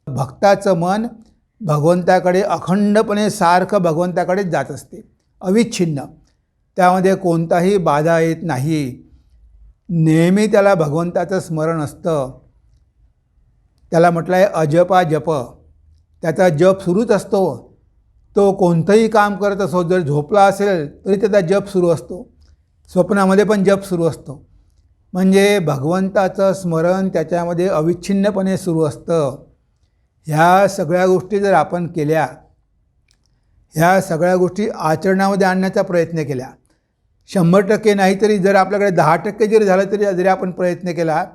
भक्ताचं मन भगवंताकडे अखंडपणे सारखं भगवंताकडेच जात असते, अविच्छिन्न. त्यामध्ये कोणताही बाधा येत नाही. नेहमी त्याला भगवंताचं स्मरण असतं. त्याला म्हटलं आहे अजपा जप, त्याचा जप सुरूच असतो. तो कोणतंही काम करत असो, जर झोपला असेल तरी त्याचा जप सुरू असतो, स्वप्नामध्ये पण जप सुरू असतो. म्हणजे भगवंताचं स्मरण त्याच्यामध्ये अविच्छिन्नपणे सुरू असतं. ह्या सगळ्या गोष्टी जर आपण केल्या, ह्या सगळ्या गोष्टी आचरणामध्ये आणण्याचा प्रयत्न केला, 100% नाही तरी जर आपल्याकडे 10% जरी झालं जरी आपण प्रयत्न केला,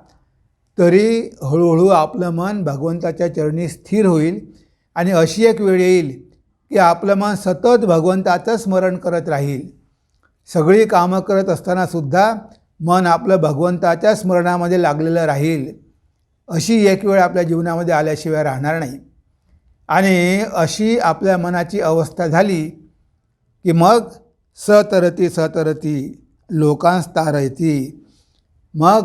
तरी हळूहळू आपलं मन भगवंताच्या चरणी स्थिर होईल. आणि अशी एक वेळ येईल की आपलं मन सतत भगवंताचं स्मरण करत राहील. सगळी कामं करत असतानासुद्धा मन आपलं भगवंताच्या स्मरणामध्ये लागलेलं राहील. अशी एक वेळ आपल्या जीवनामध्ये आल्याशिवाय राहणार नाही. आणि अशी आपल्या मनाची अवस्था झाली की मग सतरती सतरती लोकांस तारयती, मग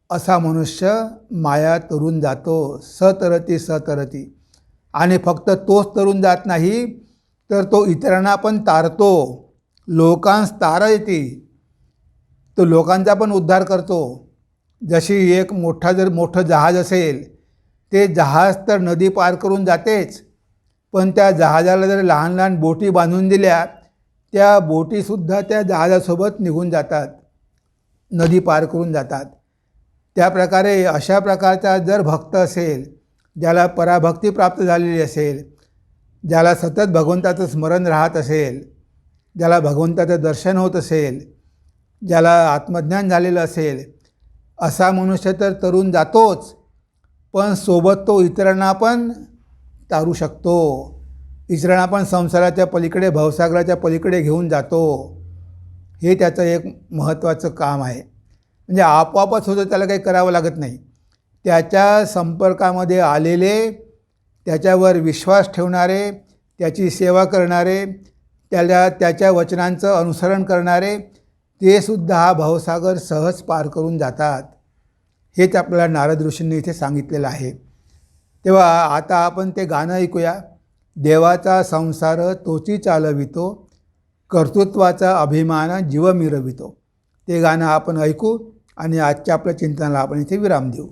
असा मनुष्य माया तरून जातो. सतरती सतरती. आणि फक्त तोच तरून जात नाही, तर तो इतरांना पण तारतो. लोकांस तारयती, तो लोकांचा पण उद्धार करतो. जशी एक मोठं जहाज असेल, ते जहाज तर नदी पार करून जातेच, पण त्या जहाजाला जर लहान लहान बोटी बांधून दिल्या, त्या बोटीसुद्धा त्या जहाजासोबत निघून जातात, नदी पार करून जातात. त्याप्रकारे अशा प्रकारचा जर भक्त असेल, ज्याला पराभक्ती प्राप्त झालेली असेल, ज्याला सतत भगवंताचं स्मरण राहत असेल, ज्याला भगवंताचं दर्शन होत असेल, ज्याला आत्मज्ञान झालेलं असेल, असा मनुष्य तर तरून जातोच, पण सोबत तो इतरांना पण तारू शकतो. इतरांना पण संसाराच्या पलीकडे, भवसागराच्या पलीकडे घेऊन जातो. हे त्याचं एक महत्त्वाचं काम आहे. म्हणजे आपोआपच होतं, त्याला काही करावं लागत नाही. त्याच्या संपर्कामध्ये आलेले, त्याच्यावर विश्वास ठेवणारे, त्याची सेवा करणारे, त्याच्या वचनांचं अनुसरण करणारे, ते सुद्धा हा भवसागर सहज पार करून जातात. हेच आपल्याला नारद ऋषींनी इथे सांगितलेलं आहे. तेव्हा आता आपण ते गाणं ऐकूया. देवाचा संसार तोची चालवितो, कर्तृत्वाचा अभिमान जीव मिरवितो. ते गाणं आपण ऐकू आणि आजच्या आपल्या चिंतनाला आपण इथे विराम देऊ.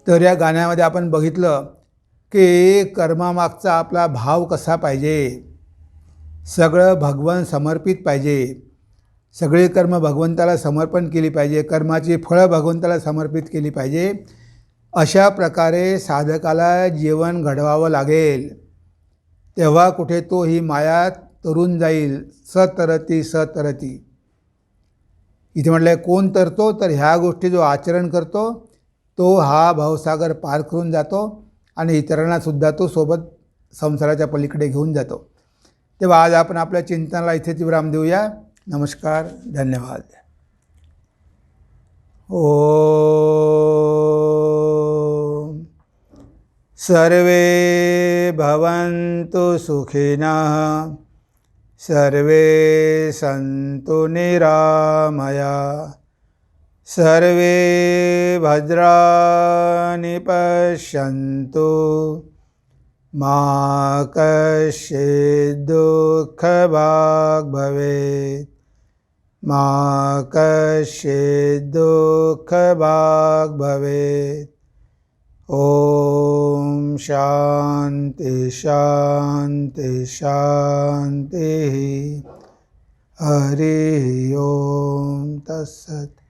तर या गाण्यामध्ये आपण बघितलं की कर्मामागचा आपला भाव कसा पाहिजे, सगळं भगवान समर्पित पाहिजे, सगळे कर्म भगवंताला समर्पण केली पाहिजे, कर्माची फळं भगवंताला समर्पित केली पाहिजे. अशा प्रकारे साधकाला जीवन घडवावं लागेल. तेव्हा कुठे तो ही माया तरून जाईल. सतरती सतरती इथे म्हटलं आहे कोण तरतो, तर ह्या गोष्टी जो आचरण करतो तो हा भावसागर पार करून जातो आणि इतरांनासुद्धा तो सोबत संसाराच्या पलीकडे घेऊन जातो. तेव्हा आज आपण आपल्या चिंतनाला इथेच विराम देऊया. नमस्कार, धन्यवाद. ओम सर्वे भवन्तु सुखिनः, सर्वे सन्तु निरामया, सर्वे भद्राणि पश्यन्तु, मा कश्चित् दुःखभाग् भवेत्, मा कश्चित् दुःखभाग् भवेत्. ओम शांति शांति शांति. हरि ओम तत्सत्.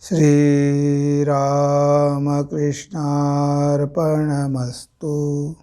श्रीरामकृष्णार्पणमस्तु.